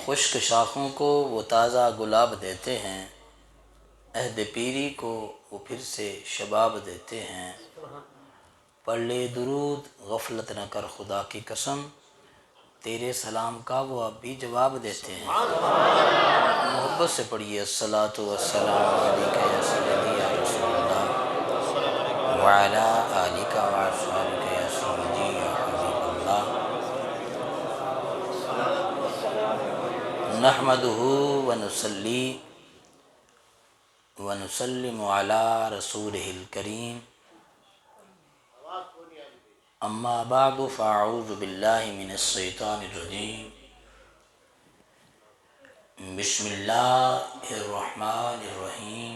خشک شاخوں کو وہ تازہ گلاب دیتے ہیں، عہد پیری کو وہ پھر سے شباب دیتے ہیں۔ پڑھ لے درود غفلت نہ کر خدا کی قسم، تیرے سلام کا وہ اب بھی جواب دیتے ہیں۔ محبت سے پڑھیے الصلاۃ والسلام علیک یا سیدی یا رسول اللہ وعلی آلک واصحابک یا سیدی یا حبیب اللہ۔ نحمدہ ونصلی ونسلم علی رسولہ الکریم، اما بعد فاعوذ باللہ من الشیطان الرجیم، بسم اللہ الرحمن الرحیم۔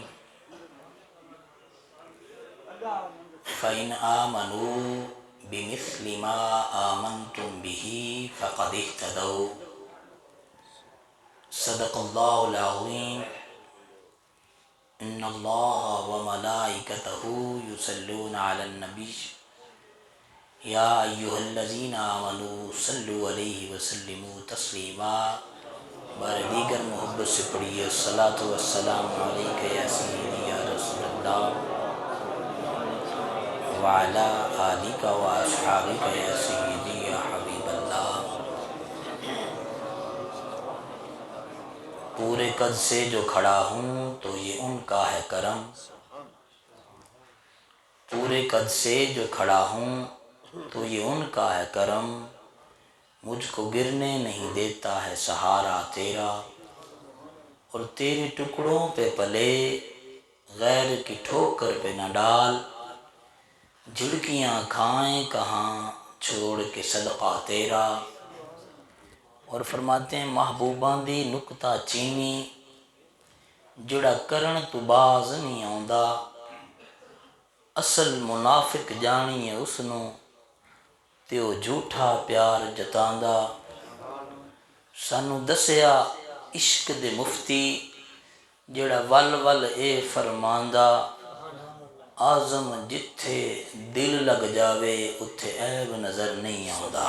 فَإِنْ آمَنُوا بِمِثْلِ مَا آمَنْتُمْ بِهِ فَقَدِ اهْتَدَوْا۔ صدق اللہ العظیم۔ ان اللہ وملائکتہ یصلون علی النبی یا ایہا الذین آمنوا صلوا علیہ وسلموا تسلیما۔ بار دیگر محبت سے پڑھیے الصلاۃ والسلام علیک یا سیدی یا رسول اللہ وعلی آلک واصحابک یا سیدی یا حبیب اللہ۔ پورے قد سے جو کھڑا ہوں تو یہ ان کا ہے کرم، پورے قد سے جو کھڑا ہوں تو یہ ان کا ہے کرم، مجھ کو گرنے نہیں دیتا ہے سہارا تیرا، اور تیرے ٹکڑوں پہ پلے غیر کی ٹھوکر پہ نہ ڈال، جھڑکیاں کھائیں کہاں چھوڑ کے صدقہ تیرا۔ اور فرماتے ہیں محبوباں دی نکتہ چینی، جڑا کرن تو باز نہیں آوندا، اصل منافق جانی ہے اس نو تے او جھوٹا پیار جتاندا۔ سانو دسیا عشق دے مفتی، جڑا ول ول اے فرماندا، آزم جتھے دل لگ جاوے اتھے عیب نظر نہیں آوندا۔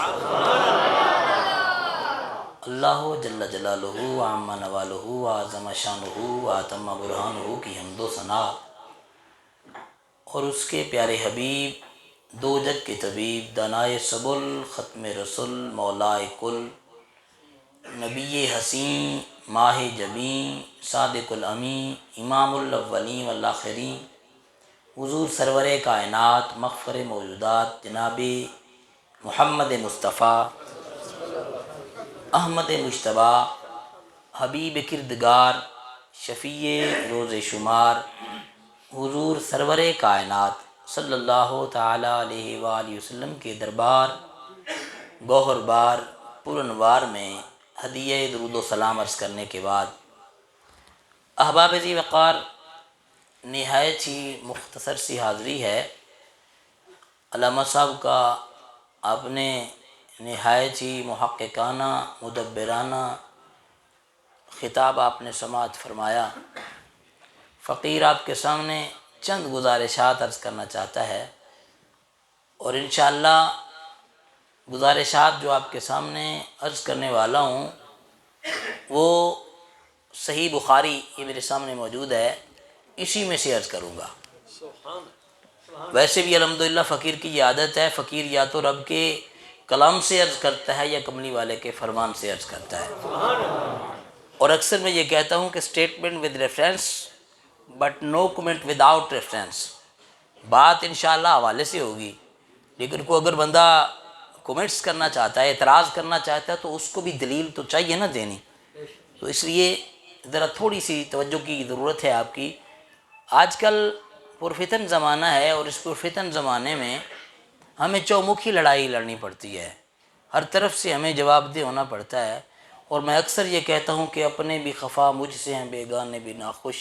اللہ جل جلالہ وعم نوالہ وعظم شانہ واتم برہانہ کی حمد و ثنا، اور اس کے پیارے حبیب دو جگ کے طبیب، دانائے سبل، ختم رسول، مولائے کل، نبی حسین، ماہ جبین، صادق الامین، امام الاولین والآخرین، حضور سرور کائنات، مغفر موجودات، جناب محمد مصطفیٰ احمد مجتبیٰ، حبیب کردگار، شفیع روز شمار، حضور سرور کائنات صلی اللہ تعالیٰ علیہ وآلہ وسلم کے دربار گوہر بار پرانوار میں ہدیہ درود و سلام عرض کرنے کے بعد، احباب ذی وقار، نہایت ہی مختصر سی حاضری ہے۔ علامہ صاحب کا آپ نے نہایت ہی محققانہ مدبرانہ خطاب آپ نے سماعت فرمایا۔ فقیر آپ کے سامنے چند گزارشات عرض کرنا چاہتا ہے، اور انشاءاللہ گزارشات جو آپ کے سامنے عرض کرنے والا ہوں وہ صحیح بخاری یہ میرے سامنے موجود ہے، اسی میں سے عرض کروں گا۔ ویسے بھی الحمدللہ فقیر کی یہ عادت ہے، فقیر یا تو رب کے کلام سے عرض کرتا ہے یا کملی والے کے فرمان سے عرض کرتا ہے، اور اکثر میں یہ کہتا ہوں کہ statement with reference but no comment with out reference. بات انشاءاللہ حوالے سے ہوگی، لیکن کو اگر بندہ کومنٹس کرنا چاہتا ہے، اعتراض کرنا چاہتا ہے، تو اس کو بھی دلیل تو چاہیے نا دینی، تو اس لیے ذرا تھوڑی سی توجہ کی ضرورت ہے آپ کی۔ آج کل پرفتن زمانہ ہے، اور اس پرفتن زمانے میں ہمیں چومکھی لڑائی لڑنی پڑتی ہے، ہر طرف سے ہمیں جواب دہ ہونا پڑتا ہے، اور میں اکثر یہ کہتا ہوں کہ اپنے بھی خفا مجھ سے ہیں بیگانے بھی ناخوش،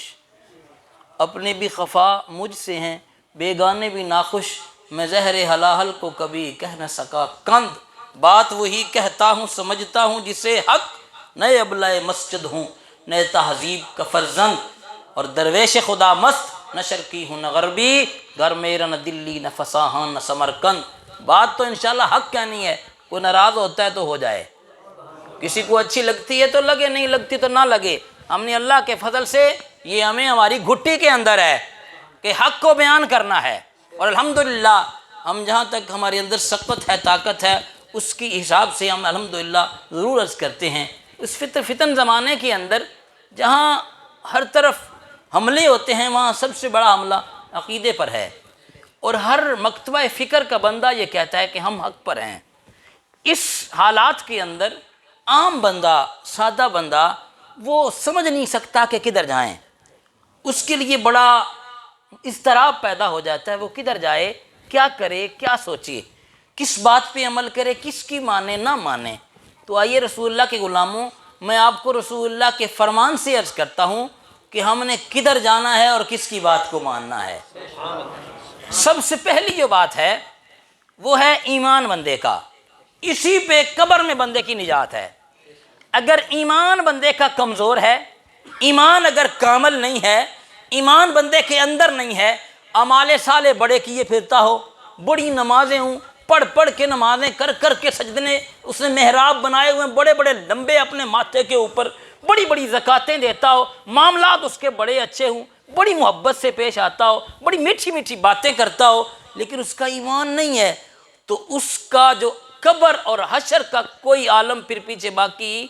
اپنے بھی خفا مجھ سے ہیں بیگانے بھی ناخوش، میں زہر حلاحل کو کبھی کہہ نہ سکا کند، بات وہی کہتا ہوں سمجھتا ہوں جسے حق، نئے ابلۂ مسجد ہوں نئے تہذیب کا فرزند، اور درویش خدا مست نہ شرقی ہوں نہ غربی، گھر میرا نہ دلی نہ فساہان نہ سمرقند۔ بات تو انشاءاللہ حق کہنی ہے، کوئی ناراض ہوتا ہے تو ہو جائے، کسی کو اچھی لگتی ہے تو لگے، نہیں لگتی تو نہ لگے، ہم نے اللہ کے فضل سے یہ ہمیں ہماری گھٹی کے اندر ہے کہ حق کو بیان کرنا ہے، اور الحمدللہ ہم جہاں تک ہمارے اندر سقت ہے، طاقت ہے، اس کی حساب سے ہم الحمدللہ ضرور عرض کرتے ہیں۔ اس فتن زمانے کے اندر جہاں ہر طرف حملے ہوتے ہیں، وہاں سب سے بڑا حملہ عقیدے پر ہے، اور ہر مکتبہ فکر کا بندہ یہ کہتا ہے کہ ہم حق پر ہیں۔ اس حالات کے اندر عام بندہ، سادہ بندہ، وہ سمجھ نہیں سکتا کہ کدھر جائیں، اس کے لیے بڑا اضطراب پیدا ہو جاتا ہے، وہ کدھر جائے، کیا کرے، کیا سوچے، کس بات پہ عمل کرے، کس کی مانے نہ مانے۔ تو آئیے رسول اللہ کے غلاموں، میں آپ کو رسول اللہ کے فرمان سے عرض کرتا ہوں کہ ہم نے کدھر جانا ہے اور کس کی بات کو ماننا ہے۔ سب سے پہلی جو بات ہے وہ ہے ایمان بندے کا، اسی پہ قبر میں بندے کی نجات ہے۔ اگر ایمان بندے کا کمزور ہے، ایمان اگر کامل نہیں ہے، ایمان بندے کے اندر نہیں ہے، اعمال صالح بڑے کیے پھرتا ہو، بڑی نمازیں ہوں، پڑھ کے نمازیں کر کے سجدنے، اس نے محراب بنائے ہوئے بڑے بڑے لمبے اپنے ماتھے کے اوپر، بڑی بڑی زکاتیں دیتا ہو، معاملات اس کے بڑے اچھے ہوں، بڑی محبت سے پیش آتا ہو، بڑی میٹھی میٹھی باتیں کرتا ہو، لیکن اس کا ایمان نہیں ہے، تو اس کا جو قبر اور حشر کا کوئی عالم پھر پیچھے باقی،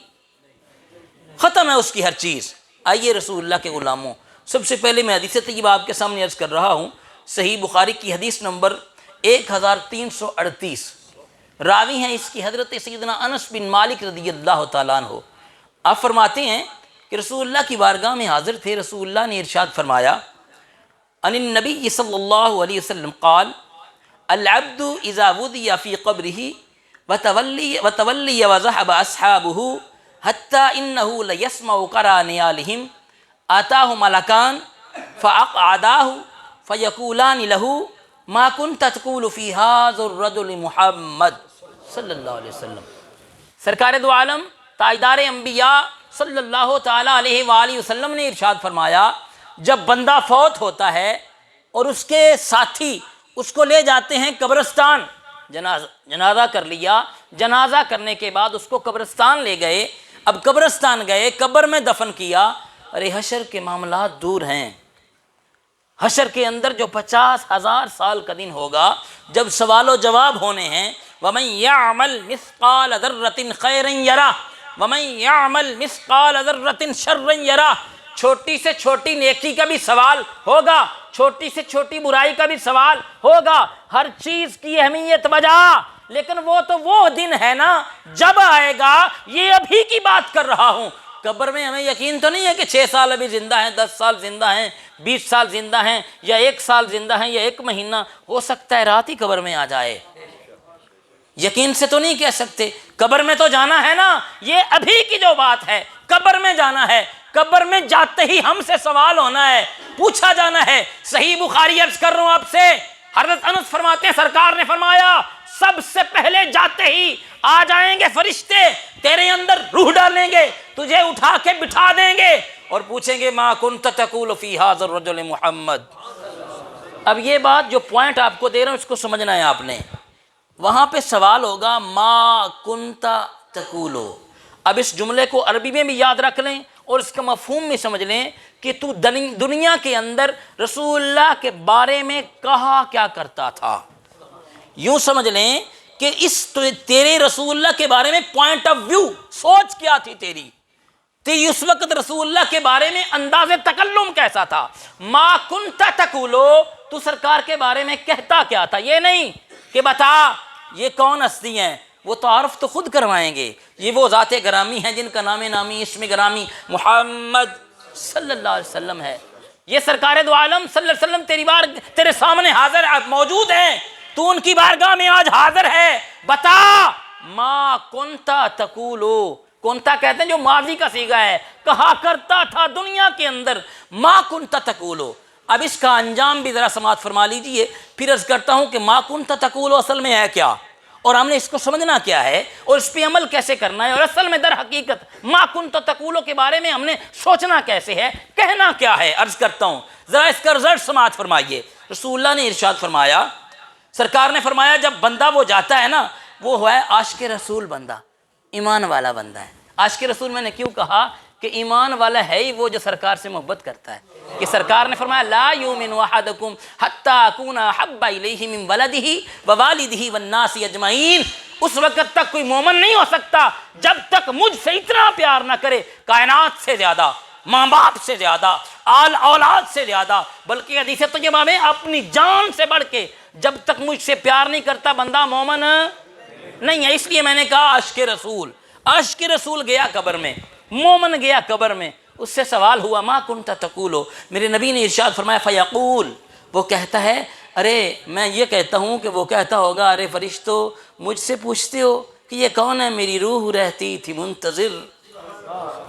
ختم ہے اس کی ہر چیز۔ آئیے رسول اللہ کے غلاموں، سب سے پہلے میں حدیث طیبہ آپ کے سامنے عرض کر رہا ہوں، صحیح بخاری کی حدیث نمبر 1338، راوی ہیں اس کی حضرت سیدنا انس بن مالک رضی اللہ تعالیٰ عنہ۔ آپ فرماتے ہیں کہ رسول اللہ کی بارگاہ میں حاضر تھے، رسول اللہ نے ارشاد فرمایا، ان النبی صلی اللہ علیہ وسلم قال العبد اذا وضع فی قبرہ وتولی وذهب اصحابہ حتی انہ لیسمع قرع نعالہم آتاہ ملکان فاقعداہ فیقولان لہ ما کنت تقول فی ھذا الرجل محمد صلی اللہ علیہ وسلم۔ سرکار دو عالم تاجدار انبیاء صلی اللہ تعالیٰ علیہ وآلہ وسلم نے ارشاد فرمایا، جب بندہ فوت ہوتا ہے اور اس کے ساتھی اس کو لے جاتے ہیں قبرستان، جنازہ کر لیا، جنازہ کرنے کے بعد اس کو قبرستان لے گئے، اب قبرستان گئے، قبر میں دفن کیا، ارے حشر کے معاملات دور ہیں، حشر کے اندر جو 50,000 سال کا دن ہوگا، جب سوال و جواب ہونے ہیں، وَمَنْ يَعْمَلْ مِثْقَالَ ذَرَّةٍ خَيْرًا يَرَهُ وَمَنْ يَعْمَلْ مِثْقَالَ ذَرَّةٍ شَرًّا يَرَهُ، چھوٹی سے چھوٹی نیکی کا بھی سوال ہوگا، چھوٹی سے چھوٹی برائی کا بھی سوال ہوگا، ہر چیز کی اہمیت بجا، لیکن وہ دن ہے نا جب آئے گا، یہ ابھی کی بات کر رہا ہوں۔ قبر میں ہمیں یقین تو نہیں ہے کہ 6 سال ابھی زندہ ہیں، 10 سال زندہ ہیں، 20 سال زندہ ہیں، یا 1 سال زندہ ہیں، یا 1 مہینہ، ہو سکتا ہے رات ہی قبر میں آ جائے، یقین سے تو نہیں کہہ سکتے۔ قبر میں تو جانا ہے نا، یہ ابھی کی جو بات ہے، قبر میں جانا ہے، قبر میں جاتے ہی ہم سے سوال ہونا ہے، پوچھا جانا ہے۔ صحیح بخاری عرض کر رہا ہوں آپ سے، حضرت انس فرماتے ہیں سرکار نے فرمایا، سب سے پہلے جاتے ہی آ جائیں گے فرشتے، تیرے اندر روح ڈالیں گے، تجھے اٹھا کے بٹھا دیں گے اور پوچھیں گے ما کنت تقول فی ھذا الرجل محمد۔ اب یہ بات جو پوائنٹ آپ کو دے رہا ہوں اس کو سمجھنا ہے آپ نے، وہاں پہ سوال ہوگا ما کنت تقولو۔ اب اس جملے کو عربی میں بھی یاد رکھ لیں اور اس کا مفہوم بھی سمجھ لیں کہ تو دنیا کے اندر رسول اللہ کے بارے میں کہا کیا کرتا تھا۔ یوں سمجھ لیں کہ تیرے رسول اللہ کے بارے میں پوائنٹ آف ویو، سوچ کیا تھی تیری اس وقت رسول اللہ کے بارے میں انداز تکلم کیسا تھا۔ ما کنت تقولو، تو سرکار کے بارے میں کہتا کیا تھا، یہ نہیں کہ بتا یہ کون ہستی ہیں، وہ تعارف تو خود کروائیں گے، یہ وہ ذات گرامی ہیں جن کا نام نامی اسم گرامی محمد صلی اللہ علیہ وسلم ہے، یہ سرکار دو عالم صلی اللہ علیہ وسلم تیرے سامنے حاضر موجود ہیں، تو ان کی بارگاہ میں آج حاضر ہے، بتا ما کنت تقولو۔ کنتا کہتے ہیں جو ماضی کا صیغہ ہے، کہا کرتا تھا دنیا کے اندر، ما کنت تقولو۔ اب اس کا انجام بھی ذرا سماعت فرما لیجئے، پھر عرض کرتا ہوں کہ ما کنت تقولو اصل میں ہے کیا، اور ہم نے اس کو سمجھنا کیا ہے اور اس پہ عمل کیسے کرنا ہے، اور اصل میں در حقیقت ما کنت تقولو کے بارے میں ہم نے سوچنا کیسے ہے، کہنا کیا ہے۔ عرض کرتا ہوں ذرا اس کا رزلٹ سماعت فرمائیے۔ رسول اللہ نے ارشاد فرمایا، سرکار نے فرمایا جب بندہ وہ جاتا ہے نا، وہ ہے عاشق رسول بندہ، ایمان والا بندہ ہے۔ عاشق رسول میں نے کیوں کہا کہ ایمان والا ہے ہی وہ جو سرکار سے محبت کرتا ہے، کہ سرکار نے فرمایا لا یؤمن احدکم حتی اکون احب الیہ من ولدہ ووالدہ والناس اجمعین، اس وقت تک کوئی مومن نہیں ہو سکتا جب تک مجھ سے اتنا پیار نہ کرے، کائنات سے زیادہ، ماں باپ سے زیادہ، آل اولاد سے زیادہ، بلکہ حدیث طیبہ میں اپنی جان سے بڑھ کے جب تک مجھ سے پیار نہیں کرتا بندہ مومن نہیں ہے۔ اس لیے میں نے کہا عشق رسول، عشق رسول گیا قبر میں، مومن گیا قبر میں، اس سے سوال ہوا ما کنت تقولو، میرے نبی نے ارشاد فرمایا فیقول، وہ کہتا ہے ارے میں یہ کہتا ہوں کہ وہ کہتا ہوگا ارے فرشتو مجھ سے پوچھتے ہو کہ یہ کون ہے؟ میری روح رہتی تھی منتظر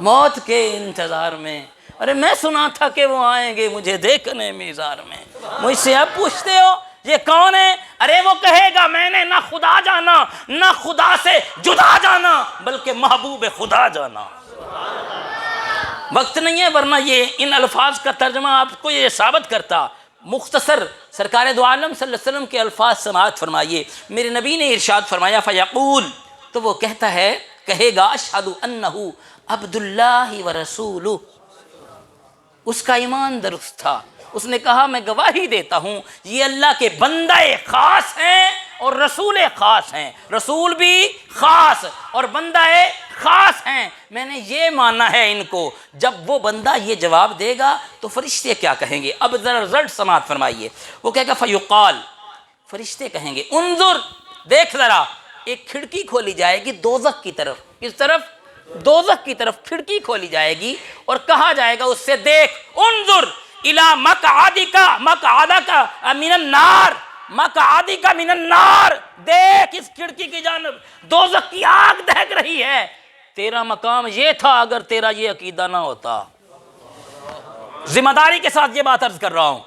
موت کے انتظار میں، ارے میں سنا تھا کہ وہ آئیں گے مجھے دیکھنے میزار میں، مجھ سے اب پوچھتے ہو یہ کون ہے؟ ارے وہ کہے گا میں نے نہ خدا جانا نہ خدا سے جدا جانا بلکہ محبوب خدا جانا۔ وقت نہیں ہے ورنہ یہ ان الفاظ کا ترجمہ آپ کو یہ ثابت کرتا۔ مختصر سرکار دو عالم صلی اللہ علیہ وسلم کے الفاظ سماعت فرمائیے، میرے نبی نے ارشاد فرمایا فیقول، تو وہ کہتا ہے، کہے گا اشہد انہ عبد اللہ ورسولہ، اس کا ایمان درست تھا، اس نے کہا میں گواہی دیتا ہوں یہ اللہ کے بندہ خاص ہیں اور رسول خاص ہیں، رسول بھی خاص اور بندہ خاص ہیں، میں نے یہ مانا ہے ان کو۔ جب وہ بندہ یہ جواب دے گا تو فرشتے کیا کہیں گے؟ اب ذرا رزلٹ سماعت فرمائیے، وہ کہے گا فیقال، فرشتے کہیں گے انظر، دیکھ ذرا، ایک کھڑکی کھولی جائے گی دوزخ کی طرف، کس طرف؟ دوزخ کی طرف کھڑکی کھولی جائے گی اور کہا جائے گا اس سے دیکھ انظر الی مقعدک من النار، مقعدک من النار، دیکھ اس کھڑکی کی جانب، دوزخ کی آگ دہک رہی ہے، تیرا مقام یہ تھا اگر تیرا یہ عقیدہ نہ ہوتا۔ ذمہ داری کے ساتھ یہ بات عرض کر رہا ہوں،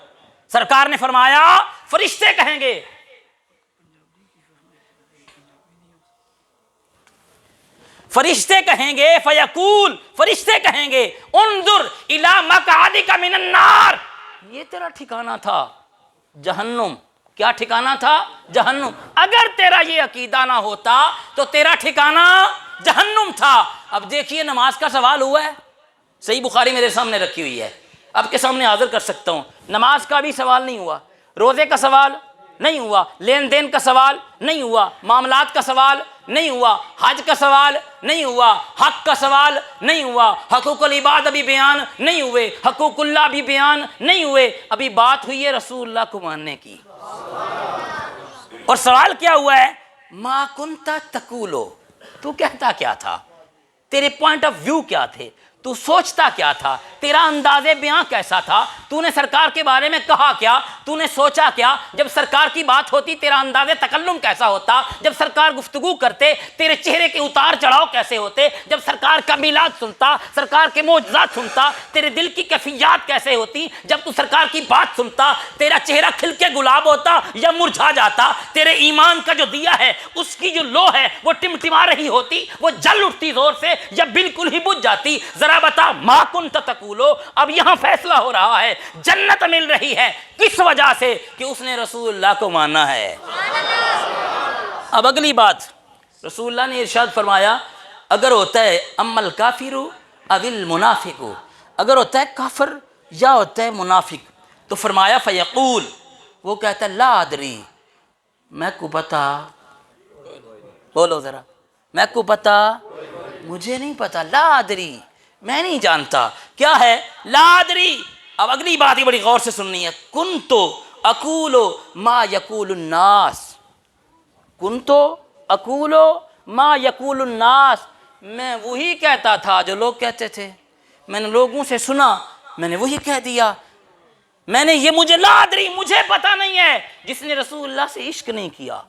سرکار نے فرمایا فرشتے کہیں گے، فرشتے کہیں گے فیقول، فرشتے کہیں گے انظر الی مقعدک من النار، یہ تیرا ٹھکانہ تھا جہنم۔ کیا ٹھکانہ تھا؟ جہنم۔ اگر تیرا یہ عقیدہ نہ ہوتا تو تیرا ٹھکانہ جہنم تھا۔ اب دیکھیے نماز کا سوال ہوا ہے، صحیح بخاری میرے سامنے رکھی ہوئی ہے، آپ کے سامنے حاضر کر سکتا ہوں، نماز کا بھی سوال نہیں ہوا، روزے کا سوال نہیں ہوا، لین دین کا سوال نہیں ہوا، معاملات کا سوال نہیں ہوا، حج کا سوال نہیں ہوا، حق کا سوال نہیں ہوا، حقوق العباد ابھی بیان نہیں ہوئے، حقوق اللہ بھی بیان نہیں ہوئے، ابھی بات ہوئی ہے رسول اللہ کو ماننے کی۔ اور سوال کیا ہوا ہے؟ ما کنت تقولو، تو کہتا کیا تھا، تیرے پوائنٹ آف ویو کیا تھے، تو سوچتا کیا تھا، تیرا انداز بیاں کیسا تھا، تو نے سرکار کے بارے میں کہا کیا، تو نے سوچا کیا، جب سرکار کی بات ہوتی تیرا انداز تکلم کیسا ہوتا، جب سرکار گفتگو کرتے تیرے چہرے کے اتار چڑھاؤ کیسے ہوتے، جب سرکار کا میلاد سنتا، سرکار کے معجزات سنتا، تیرے دل کی کیفیات کیسے ہوتی، جب تو سرکار کی بات سنتا تیرا چہرہ کھل کے گلاب ہوتا یا مرجھا جاتا، تیرے ایمان کا جو دیا ہے اس کی جو لو ہے وہ ٹمٹما رہی ہوتی، وہ جل اٹھتی زور سے یا بالکل ہی بجھ جاتی، ذرا بتا ما کنت تقولو۔ اب یہاں فیصلہ ہو رہا ہے، جنت مل رہی ہے کس وجہ سے؟ کہ اس نے رسول اللہ کو مانا ہے۔ اب اگلی بات، رسول اللہ نے ارشاد فرمایا اگر ہوتا ہے اما الکافر او المنافق، اگر ہوتا ہے کافر یا ہوتا ہے منافق، تو فرمایا فیقول، وہ کہتا ہے لا ادری، میں کو پتا، بولو ذرا، میں کو پتا، مجھے نہیں پتا، لا ادری، میں نہیں جانتا، کیا ہے لا ادری۔ اب اگلی بات ہی بڑی غور سے سننی ہے، کنتو اقولو ما یقول الناس، کنتو اقولو ما یقول الناس، میں وہی کہتا تھا جو لوگ کہتے تھے، میں نے لوگوں سے سنا میں نے وہی کہہ دیا، میں نے یہ مجھے لا ادری، مجھے پتا نہیں ہے۔ جس نے رسول اللہ سے عشق نہیں کیا،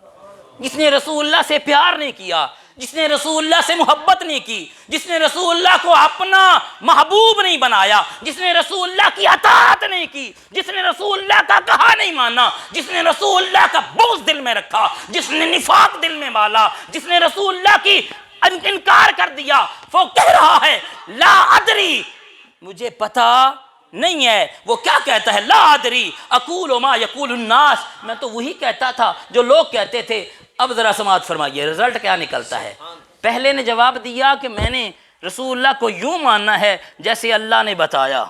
جس نے رسول اللہ سے پیار نہیں کیا، جس نے رسول اللہ سے محبت نہیں کی، جس نے رسول اللہ کو اپنا محبوب نہیں بنایا، جس نے رسول اللہ کی اطاعت نہیں کی، جس نے رسول اللہ کا کہا نہیں مانا، جس نے رسول اللہ کا بغض دل میں رکھا، جس نے نفاق دل میں بالا، جس نے رسول اللہ کی انکار کر دیا، وہ کہہ رہا ہے لا ادری، مجھے پتا نہیں ہے۔ وہ کیا کہتا ہے؟ لا ادری اقول ما یقول الناس، میں تو وہی کہتا تھا جو لوگ کہتے تھے۔ اب ذرا سماعت فرمائیے، رزلٹ کیا نکلتا ہے؟ پہلے نے جواب دیا کہ میں نے رسول اللہ کو یوں ماننا ہے جیسے اللہ نے بتایا،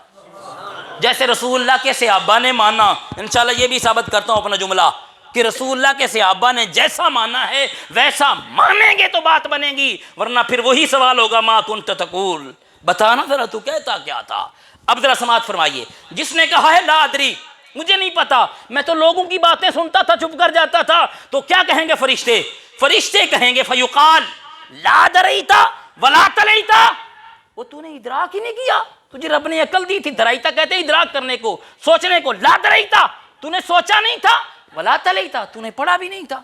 جیسے رسول اللہ کے صحابہ نے مانا۔ انشاءاللہ یہ بھی ثابت کرتا ہوں اپنا جملہ کہ رسول اللہ کے صحابہ نے جیسا مانا ہے ویسا مانیں گے تو بات بنے گی، ورنہ پھر وہی سوال ہوگا ما کنت تقول، بتانا ذرا تو کہتا کیا تھا۔ اب ذرا سماعت فرمائیے، جس نے کہا ہے لا ادری، مجھے نہیں پتا، میں تو لوگوں کی باتیں سنتا تھا چپ کر جاتا تھا، تو کیا کہیں گے فرشتے؟ فرشتے کہیں گے فیقال لا دریتا ولا تلیتا، وہ تو نے ادراک ہی نہیں کیا، تجھے رب نے عقل دی تھی، دریتا کہتے ہیں ادراک کرنے کو، سوچنے کو، لا دریتا تو نے سوچا نہیں تھا، ولا تلیتا تو نے پڑھا بھی نہیں تھا۔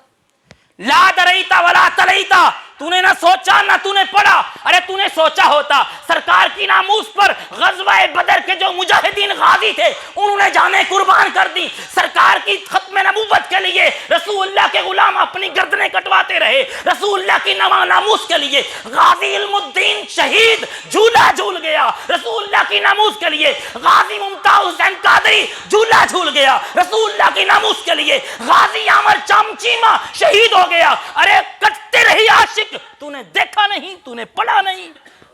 لا دریتا ولا تلیتا، تو نے نہ سوچا نہ تو نے پڑھا، ارے تو نے سوچا ہوتا سرکار کی ناموس پر غزوہ بدر کے جو مجاہدین غازی تھے انہوں نے جانیں قربان کر دی، سرکار کی ختم نبوت کے لیے رسول اللہ کے غلام اپنی گردنیں کٹواتے رہے، رسول اللہ کی ناموس کے لیے غازی علم الدین شہید جھولا جھول گیا، رسول اللہ کی ناموس کے لیے غازی ممتاز حسین قادری جھولا جھول گیا، رسول اللہ کی ناموس کے لیے غازی عامر چمچیمہ شہید ہو گیا، ارے کٹتے رہی عاشق، تو نے دیکھا نہیں، تو نے پڑھا نہیں،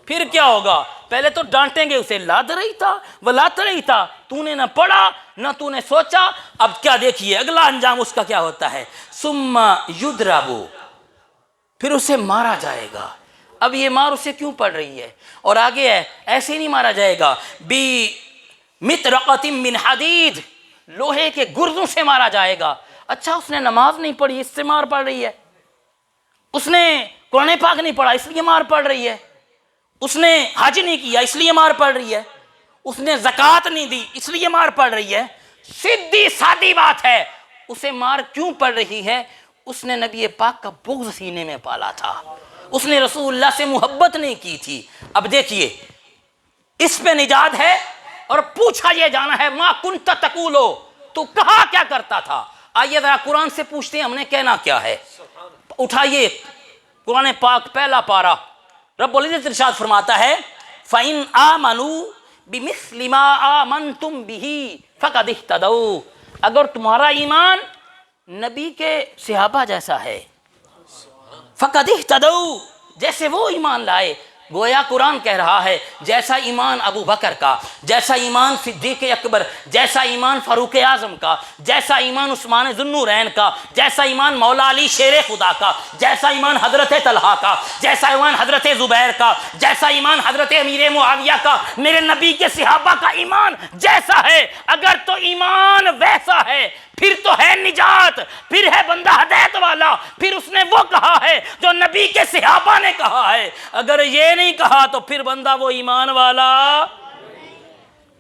پھر کیا ہوگا؟ پہلے تو ڈانٹیں گے اسے لا دریتا ولا تلیتا، تو نے نہ پڑھا نہ تو نے سوچا۔ اب کیا دیکھیے اگلا انجام اس کا کیا ہوتا ہے، ثم یضرب، پھر اسے مارا جائے گا۔ اب یہ مار اسے کیوں پڑ رہی ہے؟ اور آگے ہے ایسے نہیں مارا جائے گا، بمطرقۃ من حدید، لوہے کے گرزوں سے مارا جائے گا۔ اچھا اس نے نماز نہیں پڑھی اس سے مار پڑ رہی ہے، اس نے قرآن پاک نہیں پڑھا اس لیے مار پڑ رہی ہے، اس نے حج نہیں کیا اس لیے مار پڑ رہی ہے، اس نے زکوٰۃ نہیں دی اس لیے مار پڑ رہی ہے۔ سیدھی سادی بات ہے، اسے مار کیوں پڑ رہی ہے؟ اس نے نبی پاک کا بغض سینے میں پالا تھا، اس نے رسول اللہ سے محبت نہیں کی تھی۔ اب دیکھیے اس پہ نجات ہے، اور پوچھا یہ جانا ہے ما کنت تقولو، تو کہا کیا کرتا تھا؟ آئیے ذرا قرآن سے پوچھتے ہیں ہم نے کہنا کیا ہے۔ اٹھائیے قرآن پاک پہلا پارہ، رب العزت ارشاد فرماتا ہے فَإِنْ آمَنُوا بِمِثْلِ مَا آمَنْتُمْ بِهِ فَقَدِ اهْتَدَوْا، اگر تمہارا ایمان نبی کے صحابہ جیسا ہے، فَقَدِ اهْتَدَوْا، جیسے وہ ایمان لائے، گویا قرآن کہہ رہا ہے جیسا ایمان ابو بکر کا، جیسا ایمان صدیق اکبر، جیسا ایمان فاروق اعظم کا، جیسا ایمان عثمان ذو النورین کا، جیسا ایمان مولا علی شیر خدا کا، جیسا ایمان حضرت طلحہ کا، جیسا ایمان حضرت زبیر کا، جیسا ایمان حضرت امیر معاویہ کا، میرے نبی کے صحابہ کا ایمان جیسا ہے، اگر تو ایمان ویسا ہے پھر تو ہے نجات، پھر ہے بندہ ہدایت والا، پھر اس نے وہ کہا ہے جو نبی کے صحابہ نے کہا ہے، اگر یہ نہیں کہا تو پھر بندہ وہ ایمان والا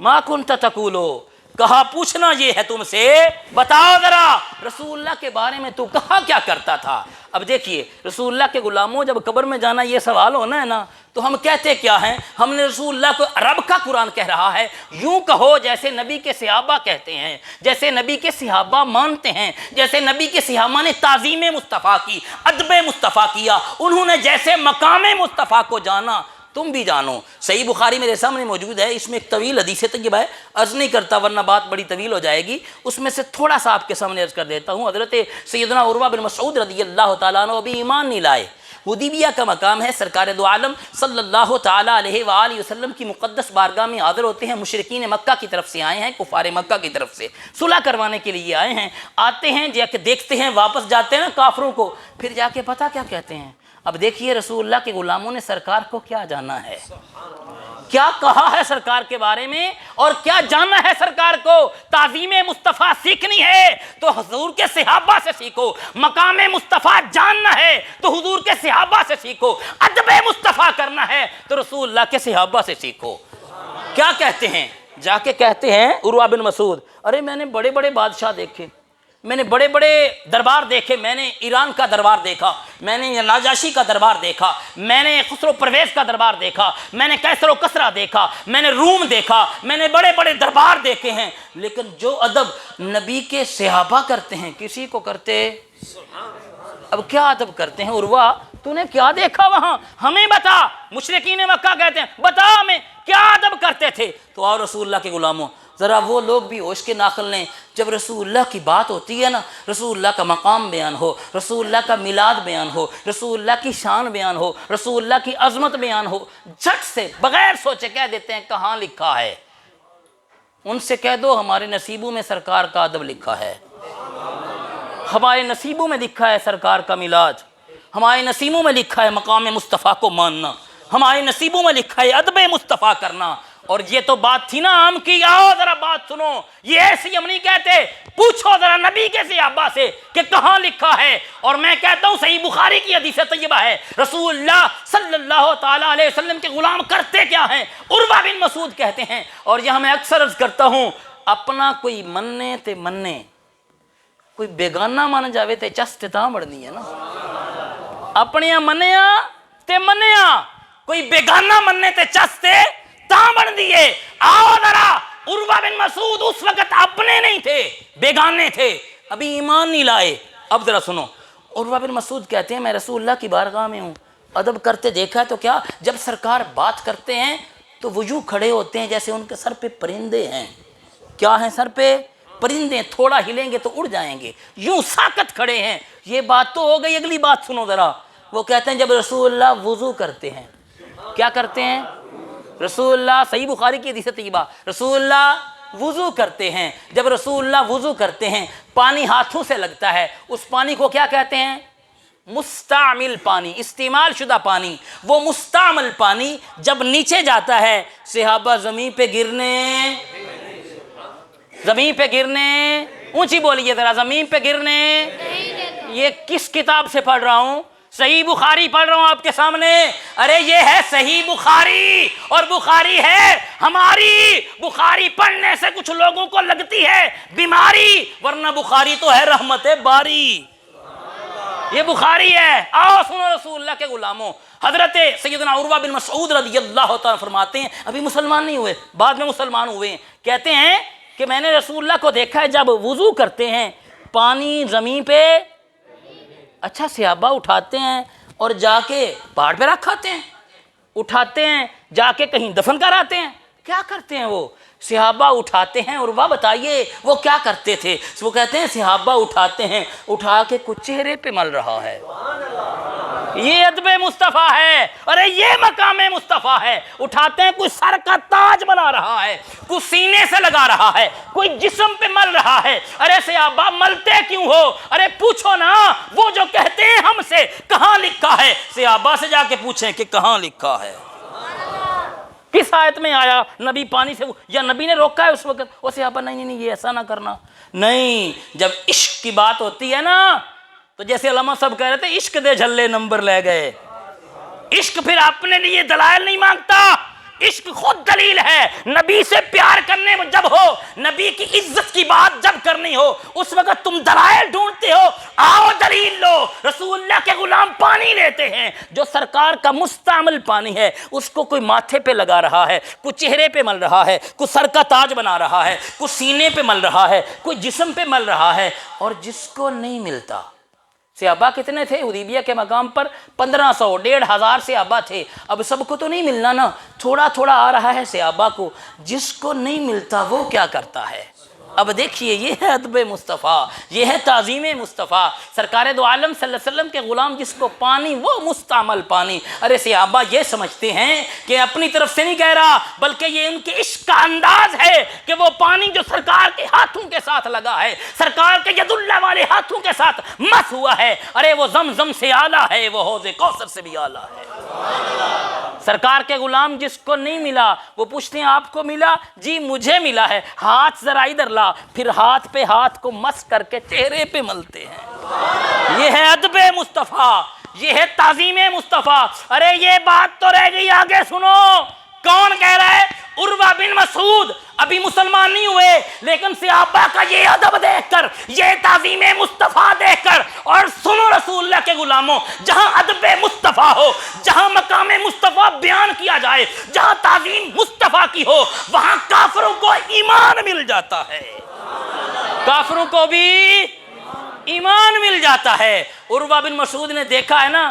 ما کنت تقولو۔ کہا پوچھنا یہ ہے تم سے، بتاؤ ذرا رسول اللہ کے بارے میں تو کہا کیا کرتا تھا۔ اب دیکھیے رسول اللہ کے غلاموں جب قبر میں جانا یہ سوال ہونا ہے نا، تو ہم کہتے کیا ہیں؟ ہم نے رسول اللہ کو، رب کا قرآن کہہ رہا ہے یوں کہو جیسے نبی کے صحابہ کہتے ہیں، جیسے نبی کے صحابہ مانتے ہیں، جیسے نبی کے صحابہ نے تعظیم مصطفیٰ کی، ادب مصطفیٰ کیا، انہوں نے جیسے مقام مصطفیٰ کو جانا تم بھی جانو۔ صحیح بخاری میرے سامنے موجود ہے، اس میں ایک طویل حدیث طیبہ ہے، عرض نہیں کرتا ورنہ بات بڑی طویل ہو جائے گی، اس میں سے تھوڑا سا آپ کے سامنے عرض کر دیتا ہوں۔ حضرت سیدنا عروہ بن مسعود رضی اللہ تعالیٰ عنہ ابھی ایمان نہیں لائے، حدیبیہ کا مقام ہے، سرکار دو عالم صلی اللہ تعالیٰ علیہ وآلہ وسلم کی مقدس بارگاہ میں حاضر ہوتے ہیں، مشرکین مکہ کی طرف سے آئے ہیں، کفار مکہ کی طرف سے صلح کروانے کے لیے آئے ہیں، آتے ہیں جا کے دیکھتے ہیں، واپس جاتے ہیں نا کافروں کو، پھر جا کے پتہ کیا کہتے ہیں۔ اب دیکھیے رسول اللہ کے غلاموں نے سرکار کو کیا جانا ہے، کیا کہا ہے سرکار کے بارے میں، اور کیا جاننا ہے سرکار کو۔ تعظیم مصطفیٰ سیکھنی ہے تو حضور کے صحابہ سے سیکھو، مقام مصطفیٰ جاننا ہے تو حضور کے صحابہ سے سیکھو، ادب مصطفیٰ کرنا ہے تو رسول اللہ کے صحابہ سے سیکھو۔ کیا کہتے ہیں؟ جا کے کہتے ہیں عروہ بن مسعود، ارے میں نے بڑے بڑے بادشاہ دیکھے، میں نے بڑے بڑے دربار دیکھے، میں نے ایران کا دربار دیکھا، میں نے ناجاشی کا دربار دیکھا، میں نے خسرو پرویز کا دربار دیکھا، میں نے کیسر و کسرا دیکھا، میں نے روم دیکھا، میں نے بڑے بڑے دربار دیکھے ہیں، لیکن جو ادب نبی کے صحابہ کرتے ہیں کسی کو کرتے۔ اب کیا ادب کرتے ہیں؟ عروہ تو نے کیا دیکھا وہاں، ہمیں بتا۔ مشرکین مکہ کہتے ہیں بتا ہمیں کیا ادب کرتے تھے، تو آؤ رسول اللہ کے غلاموں ذرا وہ لوگ بھی ہوش کے ناخن لیں، جب رسول اللہ کی بات ہوتی ہے نا، رسول اللہ کا مقام بیان ہو، رسول اللہ کا میلاد بیان ہو، رسول اللہ کی شان بیان ہو، رسول اللہ کی عظمت بیان ہو، جھٹ سے بغیر سوچے کہہ دیتے ہیں کہاں لکھا ہے؟ ان سے کہہ دو ہمارے نصیبوں میں سرکار کا ادب لکھا ہے، ہمارے نصیبوں میں لکھا ہے سرکار کا میلاد، ہمارے نصیبوں میں لکھا ہے مقام مصطفیٰ کو ماننا، ہمارے نصیبوں میں لکھا ہے ادب مصطفیٰ کرنا۔ اور یہ تو بات تھی نا عام کی، آؤ ذرا بات سنو، یہ ایسی ہم نہیں کہتے، پوچھو ذرا نبی کے صحابہ سے کہ کہاں لکھا ہے۔ اور میں کہتا ہوں صحیح بخاری کی حدیث طیبہ ہے، رسول اللہ صلی اللہ تعالیٰ علیہ وسلم کے غلام کرتے کیا ہیں؟ عروہ بن مسعود کہتے ہیں، اور یہاں میں اکثر عرض کرتا ہوں، اپنا کوئی مننے تے مننے، کوئی بیگانہ مان جاوے تے چست تاں بڑھنی ہے نا، اپنیاں منیا تے منیا، کوئی بیگانہ مننے تے چستے تاں بن دیے۔ آؤ ذرا، عروہ بن مسعود اس وقت اپنے نہیں تھے، بیگانے تھے، ابھی ایمان نہیں لائے۔ اب ذرا سنو، عروہ بن مسعود کہتے ہیں میں رسول اللہ کی بارگاہ میں ہوں، ادب کرتے دیکھا ہے تو کیا، جب سرکار بات کرتے ہیں تو وہ یوں کھڑے ہوتے ہیں جیسے ان کے سر پہ پرندے ہیں۔ کیا ہیں سر پہ؟ پرندے، تھوڑا ہلیں گے تو اڑ جائیں گے، یوں ساکت کھڑے ہیں۔ یہ بات تو ہو گئی، اگلی بات سنو ذرا۔ وہ کہتے ہیں جب رسول اللہ وضو کرتے ہیں، کیا کرتے ہیں؟ رسول اللہ، صحیح بخاری کی حدیث طیبہ، رسول اللہ وضو کرتے ہیں، جب رسول اللہ وضو کرتے ہیں پانی ہاتھوں سے لگتا ہے، اس پانی کو کیا کہتے ہیں؟ مستعمل پانی، استعمال شدہ پانی۔ وہ مستعمل پانی جب نیچے جاتا ہے، صحابہ زمین پہ گرنے، زمین پہ گرنے، اونچی بولیے ذرا، زمین پہ گرنے۔ یہ کس کتاب سے پڑھ رہا ہوں؟ صحیح بخاری پڑھ رہا ہوں آپ کے سامنے۔ ارے یہ ہے صحیح بخاری، اور بخاری ہے ہماری۔ بخاری پڑھنے سے کچھ لوگوں کو لگتی ہے بیماری، ورنہ بخاری تو ہے رحمت باری۔ یہ بخاری ہے۔ آؤ سنو رسول اللہ کے غلاموں، حضرت سیدنا عروہ بن مسعود رضی اللہ تعالیٰ فرماتے ہیں، ابھی مسلمان نہیں ہوئے، بعد میں مسلمان ہوئے ہیں، کہتے ہیں کہ میں نے رسول اللہ کو دیکھا ہے جب وضو کرتے ہیں پانی زمین پہ، اچھا صحابہ اٹھاتے ہیں اور جا کے پہاڑ پہ رکھاتے ہیں، اٹھاتے ہیں جا کے کہیں دفن کراتے ہیں، کیا کرتے ہیں وہ؟ صحابہ اٹھاتے ہیں، اور وہ بتائیے وہ کیا کرتے تھے؟ وہ کہتے ہیں صحابہ اٹھاتے ہیں، اٹھا کے کچھ چہرے پہ مل رہا ہے۔ یہ ادب مصطفیٰ ہے، ارے یہ مقام مصطفیٰ ہے۔ اٹھاتے ہیں، کوئی سر کا تاج بنا رہا ہے، کوئی سینے سے لگا رہا ہے، کوئی جسم پہ مل رہا ہے۔ ارے صحابہ ملتے کیوں ہو؟ ارے پوچھو نا، وہ جو کہتے ہیں ہم سے کہاں لکھا ہے، صحابہ سے جا کے پوچھیں کہ کہاں لکھا ہے، کس آیت میں آیا نبی پانی سے، یا نبی نے روکا ہے اس وقت؟ وہ صحابہ نہیں یہ ایسا نہ کرنا۔ نہیں، جب عشق کی بات ہوتی ہے نا، تو جیسے علامہ صاحب کہہ رہے تھے عشق دے جھلے نمبر لے گئے۔ عشق پھر اپنے لیے دلائل نہیں مانگتا، عشق خود دلیل ہے۔ نبی سے پیار کرنے جب ہو، نبی کی عزت کی بات جب کرنی ہو، اس وقت تم دلائل ڈھونڈتے ہو، آؤ دلیل لو۔ رسول اللہ کے غلام پانی لیتے ہیں جو سرکار کا مستعمل پانی ہے، اس کو کوئی ماتھے پہ لگا رہا ہے، کوئی چہرے پہ مل رہا ہے، کوئی سر کا تاج بنا رہا ہے، کوئی سینے پہ مل رہا ہے، کوئی جسم پہ مل رہا ہے، اور جس کو نہیں ملتا۔ صحابہ کتنے تھے حدیبیہ کے مقام پر؟ 1500، 1500 صحابہ تھے۔ اب سب کو تو نہیں ملنا نا، تھوڑا تھوڑا آ رہا ہے صحابہ کو، جس کو نہیں ملتا وہ کیا کرتا ہے؟ اب دیکھیے، یہ ہے ادب مصطفیٰ، یہ ہے تعظیم مصطفیٰ۔ سرکار دو عالم صلی اللہ علیہ وسلم کے غلام جس کو پانی، وہ مستعمل پانی۔ ارے صحابہ یہ سمجھتے ہیں کہ اپنی طرف سے نہیں کہہ رہا، بلکہ یہ ان کے عشق کا انداز ہے کہ وہ پانی جو سرکار کے ہاتھوں کے ساتھ لگا ہے، سرکار کے ید اللہ والے ہاتھوں کے ساتھ مس ہوا ہے، ارے وہ زمزم سے اعلیٰ ہے، وہ حوض کوثر سے بھی اعلیٰ ہے۔ سرکار کے غلام جس کو نہیں ملا، وہ پوچھتے ہیں آپ کو ملا؟ جی مجھے ملا ہے، ہاتھ ذرا ادھر لا، پھر ہاتھ پہ ہاتھ کو مس کر کے چہرے پہ ملتے ہیں۔ یہ ہے ادب مصطفیٰ، یہ ہے تعظیم مصطفیٰ۔ ارے یہ بات تو رہ گئی، آگے سنو، کون کہہ رہا ہے؟ عروہ بن مسعود، ابھی مسلمان نہیں ہوئے، لیکن صحابہ کا یہ ادب دیکھ کر، یہ تعظیم مصطفیٰ دیکھ کر، اور سنو رسول اللہ کے غلاموں، جہاں ادب مصطفیٰ ہو، جہاں مقام مصطفیٰ بیان کیا جائے، جہاں تعظیم مصطفیٰ کی ہو، وہاں کافروں کو ایمان مل جاتا ہے، کافروں کو بھی ایمان مل جاتا ہے۔ عروہ بن مسعود نے دیکھا ہے نا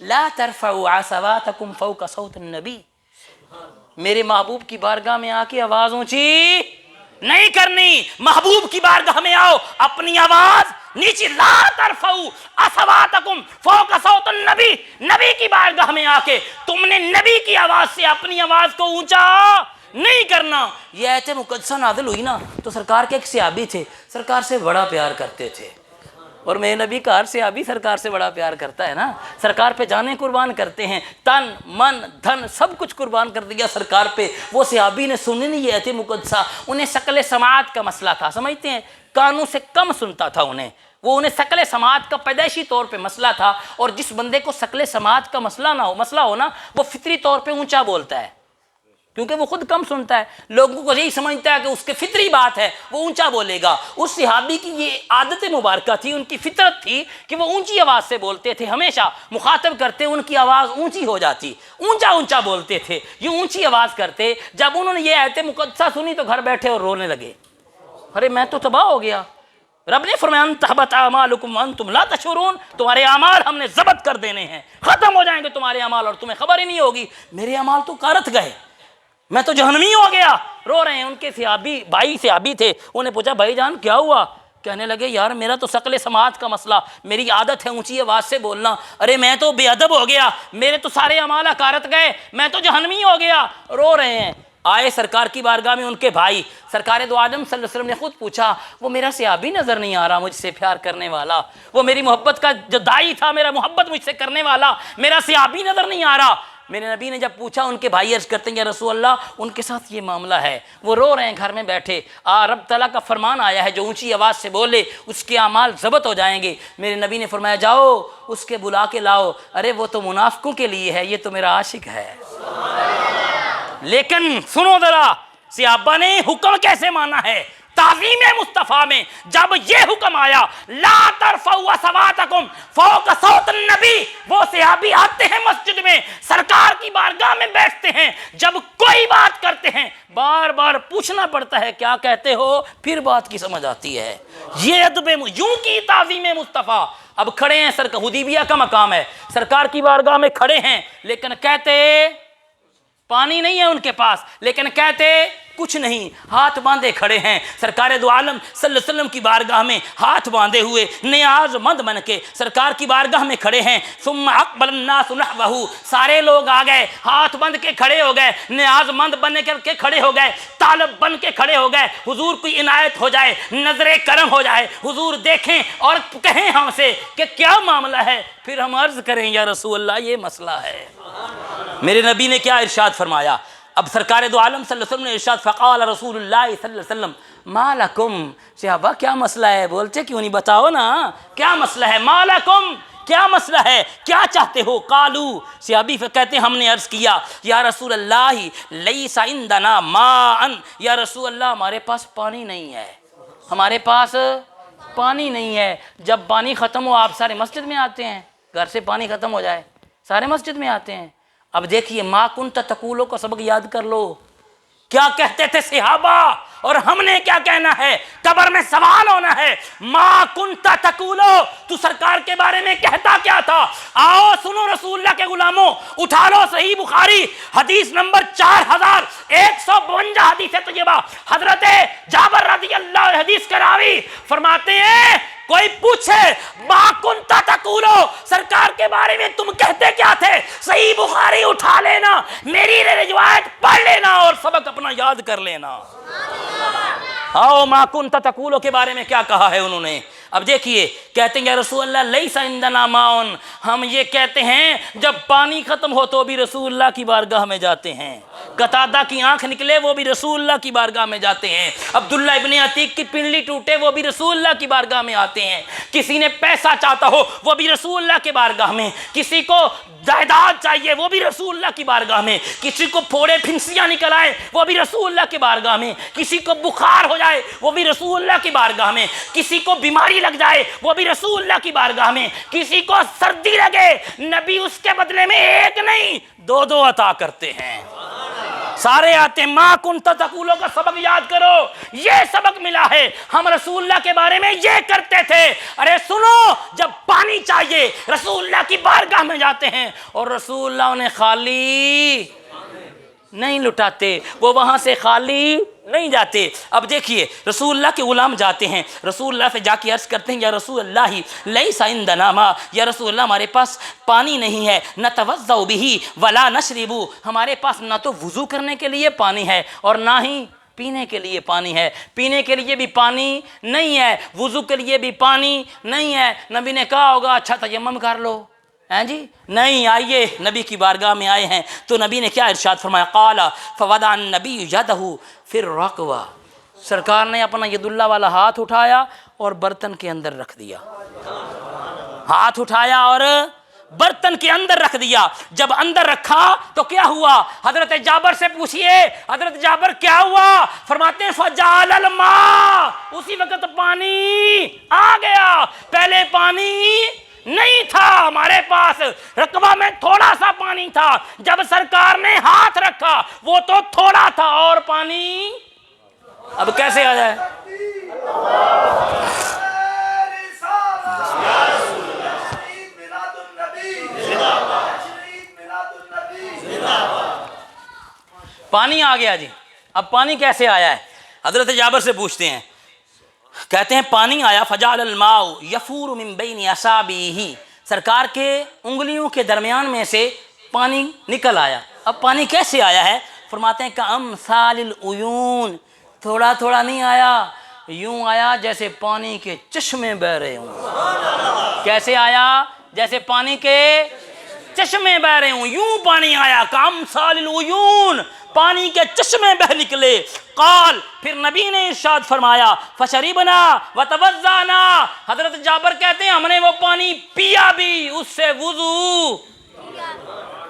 لا ترفعوا اصواتکم فوق صوت النبی، میرے محبوب کی بارگاہ میں آ کے آواز اونچی نہیں کرنی، محبوب کی بارگاہ میں آؤ اپنی آواز نیچے، لا ترفعوا اصواتکم فوق صوت النبی، نبی کی بارگاہ میں آ کے تم نے نبی کی آواز سے اپنی آواز کو اونچا نہیں کرنا۔ یہ آیت مقدسہ نازل ہوئی نا تو سرکار کے ایک صحابی تھے، سرکار سے بڑا پیار کرتے تھے، اور میرے نبی کا ہر صحابی سرکار سے بڑا پیار کرتا ہے نا، سرکار پہ جانیں قربان کرتے ہیں، تن من دھن سب کچھ قربان کر دیا سرکار پہ۔ وہ صحابی نے سنی نہیں یہ آیت مقدسہ، انہیں شکل سماعت کا مسئلہ تھا، سمجھتے ہیں کانوں سے کم سنتا تھا انہیں شکل سماعت کا پیدائشی طور پہ مسئلہ تھا، اور جس بندے کو شکل سماعت کا مسئلہ ہو نا وہ فطری طور پہ اونچا بولتا ہے، کیونکہ وہ خود کم سنتا ہے، لوگوں کو یہی سمجھتا ہے کہ اس کے فطری بات ہے وہ اونچا بولے گا۔ اس صحابی کی یہ عادت مبارکہ تھی، ان کی فطرت تھی کہ وہ اونچی آواز سے بولتے تھے، ہمیشہ مخاطب کرتے ان کی آواز اونچی ہو جاتی، اونچا بولتے تھے، یہ اونچی آواز کرتے۔ جب انہوں نے یہ آیت مقدسہ سنی تو گھر بیٹھے اور رونے لگے، ارے میں تو تباہ ہو گیا، رب نے فرمایا ان تحبط اعمالکم وانتم لا تشعرون، تمہارے اعمال ہم نے ضبط کر دینے ہیں، ختم ہو جائیں گے تمہارے اعمال اور تمہیں خبر ہی نہیں ہوگی، میرے اعمال تو کارت گئے، میں تو جہنمی ہو گیا، رو رہے ہیں۔ ان کے صحابی تھے، انہیں پوچھا بھائی جان کیا ہوا؟ کہنے لگے یار میرا تو شکل سماعت کا مسئلہ، میری عادت ہے اونچی آواز سے بولنا، ارے میں تو بے ادب ہو گیا، میرے تو سارے اعمال کارت گئے، میں تو جہنمی ہو گیا، رو رہے ہیں۔ آئے سرکار کی بارگاہ میں ان کے بھائی، سرکار دو عالم صلی اللہ علیہ وسلم نے خود پوچھا وہ میرا صحابی نظر نہیں آ رہا مجھ سے پیار کرنے والا، وہ میری محبت کا جو داعی تھا، میرا محبت مجھ سے کرنے والا، میرا صحابی نظر نہیں آ رہا۔ میرے نبی نے جب پوچھا، ان کے بھائی عرض کرتے ہیں یا رسول اللہ ان کے ساتھ یہ معاملہ ہے، وہ رو رہے ہیں گھر میں بیٹھے، رب تعالیٰ کا فرمان آیا ہے جو اونچی آواز سے بولے اس کے اعمال ضبط ہو جائیں گے۔ میرے نبی نے فرمایا جاؤ اس کے بلا کے لاؤ، ارے وہ تو منافقوں کے لیے ہے، یہ تو میرا عاشق ہے۔ لیکن سنو ذرا صحابہ نے حکم کیسے مانا ہے تعظیم مصطفیٰ میں، جب یہ حکم آیا لا ترفعوا اصواتکم فوق صوت النبی، وہ صحابی آتے ہیں مسجد میں، سرکار کی بارگاہ میں بیٹھتے ہیں، جب کوئی بات کرتے ہیں بار بار پوچھنا پڑتا ہے کیا کہتے ہو، پھر بات کی سمجھ آتی ہے۔ یہ ادب یوں کی تعظیم مصطفیٰ۔ اب کھڑے ہیں، حدیبیہ کا مقام ہے، سرکار کی بارگاہ میں کھڑے ہیں، لیکن کہتے پانی نہیں ہے ان کے پاس، لیکن کہتے کچھ نہیں، ہاتھ باندھے کھڑے ہیں سرکار دو عالم صلی اللہ علیہ وسلم کی بارگاہ میں، ہاتھ باندھے ہوئے نیاز مند بن کے سرکار کی بارگاہ میں کھڑے ہیں۔ ثم اقبل الناس نحوہ، سارے لوگ آ گئے، ہاتھ بند کے کھڑے ہو گئے، نیاز مند بن کر کے کھڑے ہو گئے، طالب بن کے کھڑے ہو گئے، حضور کی عنایت ہو جائے، نظر کرم ہو جائے، حضور دیکھیں اور کہیں ہم سے کہ کیا معاملہ ہے، پھر ہم عرض کریں یا رسول اللہ یہ مسئلہ ہے۔ میرے نبی نے کیا ارشاد فرمایا؟ اب سرکار دو عالم صلی اللہ علیہ وسلم نے ارشاد فقال رسول اللہ صلی اللہ علیہ وسلم ما لکم، صحابہ کیا مسئلہ ہے؟ بولتے کیوں نہیں، بتاؤ نا کیا مسئلہ ہے؟ ما لکم، کیا مسئلہ ہے، کیا چاہتے ہو؟ قالو، صحابی کہتے ہیں ہم نے عرض کیا یا رسول اللہ لیس عندنا ماء، یا رسول اللہ ہمارے پاس پانی نہیں ہے، ہمارے پاس پانی نہیں ہے۔ جب پانی ختم ہو آپ سارے مسجد میں آتے ہیں، گھر سے پانی ختم ہو جائے سارے مسجد میں آتے ہیں۔ اب دیکھیے ما کنت تقولو کا سبق یاد کر لو، کیا کہتے تھے صحابہ اور ہم نے کیا کہنا ہے، قبر میں سوال ہونا ہے۔ ما کنت تقولو، تو سرکار کے بارے میں کہتا کیا تھا؟ آؤ سنو رسول اللہ کے غلاموں، اٹھا لو صحیح بخاری حدیث نمبر 4152 حدیث طیبہ، حضرت جابر رضی اللہ عنہ حدیث کا راوی فرماتے ہیں کوئی پوچھے ما کنت تقولو، سرکار کے بارے میں تم کہتے کیا تھے، صحیح بخاری اٹھا لینا، میری روایت پڑھ لینا اور سبق اپنا یاد کر لینا۔ آؤ ما کنت تقولو کے بارے میں کیا کہا ہے انہوں نے۔ اب دیکھیے کہتے ہیں یا رسول اللہ لیس عندنا ماء، ہم یہ کہتے ہیں جب پانی ختم ہو تو بھی رسول اللہ کی بارگاہ میں جاتے ہیں، قتادہ کی آنکھ نکلے وہ بھی رسول اللہ کی بارگاہ میں جاتے ہیں، عبداللہ ابن عتیق کی پنڈلی ٹوٹے وہ بھی رسول اللہ کی بارگاہ میں آتے ہیں، کسی نے پیسہ چاہتا ہو وہ بھی رسول اللہ کے بارگاہ میں، کسی کو جائیداد چاہیے وہ بھی رسول اللہ کی بارگاہ میں، کسی کو پھوڑے پھنسیاں نکل آئے وہ بھی رسول اللہ کی بارگاہ میں، کسی کو بخار ہو جائے وہ بھی رسول اللہ کی بارگاہ میں، کسی کو بیماری لگ جائے وہ بھی رسول اللہ کی بارگاہ میں، کسی کو سردی لگے نبی اس کے بدلے میں ایک نہیں 2 عطا کرتے ہیں۔ سارے آتے ہیں ما کنت تقولو کا سبق یاد کرو، یہ سبق ملا ہے، ہم رسول اللہ کے بارے میں یہ کرتے تھے۔ ارے سنو، جب پانی چاہیے رسول اللہ کی بارگاہ میں جاتے ہیں اور رسول اللہ انہیں خالی نہیں لٹاتے، وہ وہاں سے خالی نہیں جاتے۔ اب دیکھیے رسول اللہ کے غلام جاتے ہیں، رسول اللہ سے جا کے عرض کرتے ہیں یا رسول اللہ لیس عندنا ماء، یا رسول اللہ ہمارے پاس پانی نہیں ہے، نتوضأ بہ ولا نشرب، ہمارے پاس نہ تو وضو کرنے کے لیے پانی ہے اور نہ ہی پینے کے لیے پانی ہے، پینے کے لیے بھی پانی نہیں ہے، وضو کے لیے بھی پانی نہیں ہے۔ نبی نے کہا ہوگا اچھا تیمم کر لو، ہیں جی نہیں، آئیے نبی کی بارگاہ میں آئے ہیں تو نبی نے کیا ارشاد فرمایا، قال فوضع النبی یدہ فی الرکوہ، سرکار نے اپنا ید اللہ والا ہاتھ اٹھایا اور برتن کے اندر رکھ دیا، ہاتھ اٹھایا اور برتن کے اندر رکھ دیا۔ جب اندر رکھا تو کیا ہوا؟ حضرت جابر سے پوچھئے حضرت جابر کیا ہوا؟ فرماتے ہیں فجعل الماء، اسی وقت پانی آ گیا، پہلے پانی نہیں تھا ہمارے پاس، رقبہ میں تھوڑا سا پانی تھا، جب سرکار نے ہاتھ رکھا وہ تو تھوڑا تھا اور پانی اب کیسے آ جائے؟ پانی آ گیا جی، اب پانی کیسے آیا ہے؟ حضرت جابر سے پوچھتے ہیں، کہتے ہیں پانی آیا، فجعل الماء یفور من بین اصابعہ، سرکار کے انگلیوں کے درمیان میں سے پانی نکل آیا۔ اب پانی کیسے آیا ہے؟ فرماتے ہیں کامثال العیون، تھوڑا تھوڑا نہیں آیا، یوں آیا جیسے پانی کے چشمے بہ رہے ہوں۔ کیسے آیا؟ جیسے پانی کے چشمے بہ رہے ہوں، یوں پانی آیا، کامثال العیون، پانی کے چشمے بہ نکلے۔ قال، پھر نبی نے ارشاد فرمایا فشربنا وتوضأنا، حضرت جابر کہتے ہیں ہم نے وہ پانی پیا بھی، اس سے وضو،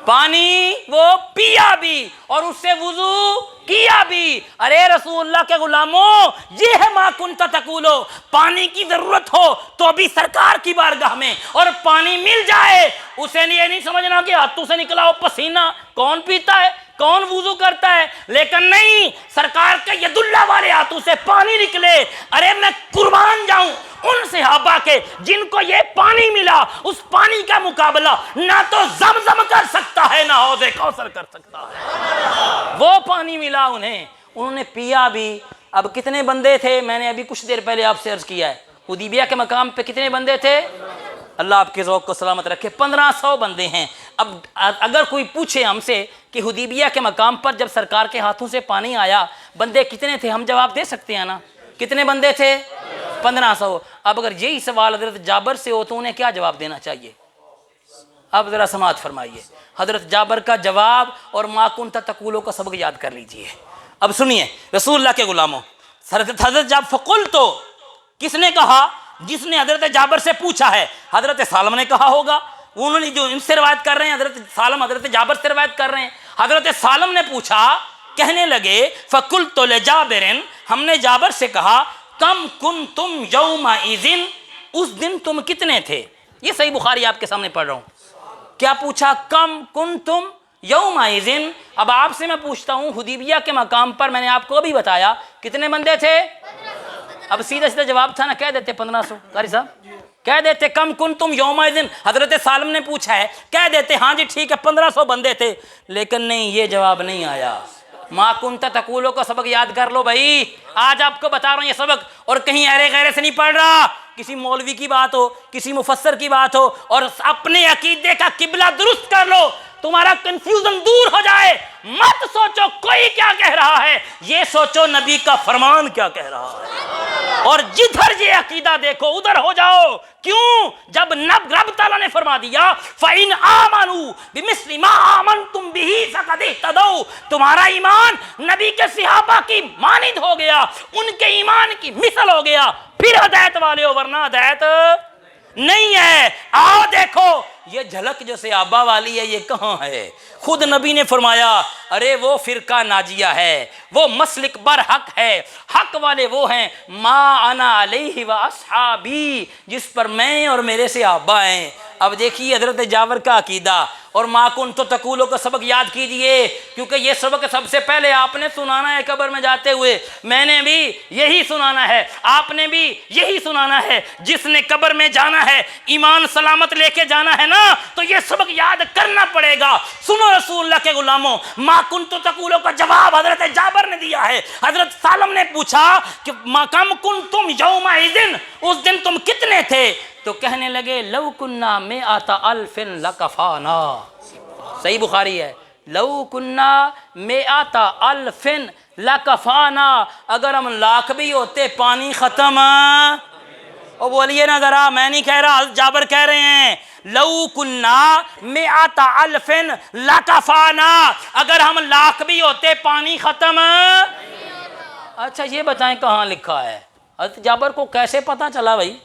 پانی وہ پیا بھی اور اس سے وضو کیا بھی۔ ارے رسول اللہ کے غلاموں، یہ ہے ما کنت تقولو، پانی کی ضرورت ہو تو بھی سرکار کی بارگاہ میں، اور پانی مل جائے اسے یہ نہیں سمجھنا کہ ہاتھوں سے نکلا ہو پسینہ کون پیتا ہے، کون وضو کرتا ہے، لیکن نہیں، سرکار کے ید اللہ والے ہاتھوں سے پانی نکلے۔ ارے میں قربان جاؤں ان صحابہ کے جن کو یہ پانی ملا، اس پانی کا مقابلہ نہ تو زمزم کر سکتا ہے نہ حوض کوثر کر سکتا ہے۔ وہ پانی ملا انہیں، انہوں نے پیا بھی۔ اب کتنے بندے تھے؟ میں نے ابھی کچھ دیر پہلے آپ سے عرض کیا ہے، حدیبیہ کے مقام پہ کتنے بندے تھے؟ اللہ آپ کے ذوق کو سلامت رکھے، 1500 بندے ہیں۔ اب اگر کوئی پوچھے ہم سے کہ حدیبیہ کے مقام پر جب سرکار کے ہاتھوں سے پانی آیا بندے کتنے تھے، ہم جواب دے سکتے ہیں نا، کتنے بندے تھے؟ 1500۔ اب اگر یہی سوال حضرت جابر سے ہو تو انہیں کیا جواب دینا چاہیے؟ اب ذرا سماعت فرمائیے، حضرت جابر کا جواب اور ما کنت تقولو کا سبق یاد کر لیجئے۔ اب سنیے رسول اللہ کے غلاموں، حضرت جابر فقلت، کس نے کہا؟ جس نے حضرت جابر سے پوچھا ہے، حضرت سالم نے کہا ہوگا، انہوں نے جو ان سے روایت کر رہے ہیں، حضرت سالم حضرت جابر سے روایت کر رہے ہیں۔ حضرت سالم نے پوچھا، کہنے لگے فقلت لجابر، ہم نے جابر سے کہا کم کنتم یومئذ، اس دن تم کتنے تھے؟ یہ صحیح بخاری آپ کے سامنے پڑھ رہا ہوں۔ کیا پوچھا؟ کم کنتم یومئذ۔ اب آپ سے میں پوچھتا ہوں، حدیبیہ کے مقام پر میں نے آپ کو ابھی بتایا کتنے بندے تھے؟ اب سیدھا سیدھا جواب تھا نا، کہہ دیتے 1500، قاری صاحب کہہ دیتے کم کنتم یومئذ، حضرت سالم نے پوچھا ہے، کہہ دیتے ہاں جی ٹھیک ہے 1500 بندے تھے، لیکن نہیں، یہ جواب نہیں آیا۔ ما کنت تقولو کا سبق یاد کر لو بھائی، آج آپ کو بتا رہا ہوں یہ سبق، اور کہیں ایرے غیرے سے نہیں پڑھ رہا، کسی مولوی کی بات ہو، کسی مفسر کی بات ہو، اور اپنے عقیدے کا قبلہ درست کر لو، تمہارا کنفیوژن دور ہو جائے۔ مت سوچو کوئی کیا کہہ رہا ہے، یہ سوچو نبی کا فرمان کیا کہہ رہا ہے، اور جدھر یہ عقیدہ دیکھو ادھر ہو جاؤ۔ کیوں؟ جب رب تعالیٰ نے فرما دیا فَإِنْ آمَنُوا بِمِثْلِ مَا آمَنْتُمْ بِهِ فَقَدِ اهْتَدَوْا، تمہارا ایمان نبی کے صحابہ کی مانند ہو گیا، ان کے ایمان کی مثل ہو گیا، پھر ہدایت والے ہو، ورنہ ہدایت نہیں ہے۔ آؤ دیکھو یہ جھلک جو صحابہ والی ہے یہ کہاں ہے؟ خود نبی نے فرمایا ارے وہ فرقہ ناجیہ ہے، وہ مسلک بر حق ہے، حق والے وہ ہیں ما انا علیہ و اصحابی، جس پر میں اور میرے صحابہ ہیں۔ اب دیکھیے حضرت جابر کا عقیدہ اور ما کنتم تقولون کا سبق یاد کیجئے، کیونکہ یہ سبق سب سے پہلے آپ نے سنانا ہے قبر میں جاتے ہوئے، میں نے بھی یہی سنانا ہے، آپ نے بھی یہی سنانا ہے۔ جس نے قبر میں جانا ہے، ایمان سلامت لے کے جانا ہے نا، تو یہ سبق یاد کرنا پڑے گا۔ سنو رسول اللہ کے غلاموں، ما کنتم تقولون کا جواب حضرت جابر نے دیا ہے۔ حضرت سالم نے پوچھا کہ ما کم کنتم یومئذ، اس دن تم کتنے تھے؟ تو کہنے لگے لو کننا مئۃ الف لکفانا، صحیح بخاری ہے، لو کننا مئۃ الف لکفانا، اگر ہم لاکھ بھی ہوتے پانی ختم۔ اور بولیے نا ذرا، میں نہیں کہہ رہا، جابر کہہ رہے ہیں لو کننا مئۃ الف لکفانا، اگر ہم لاکھ بھی ہوتے پانی ختم۔ اچھا یہ بتائیں کہاں لکھا ہے؟ حضرت جابر کو کیسے پتا چلا بھائی؟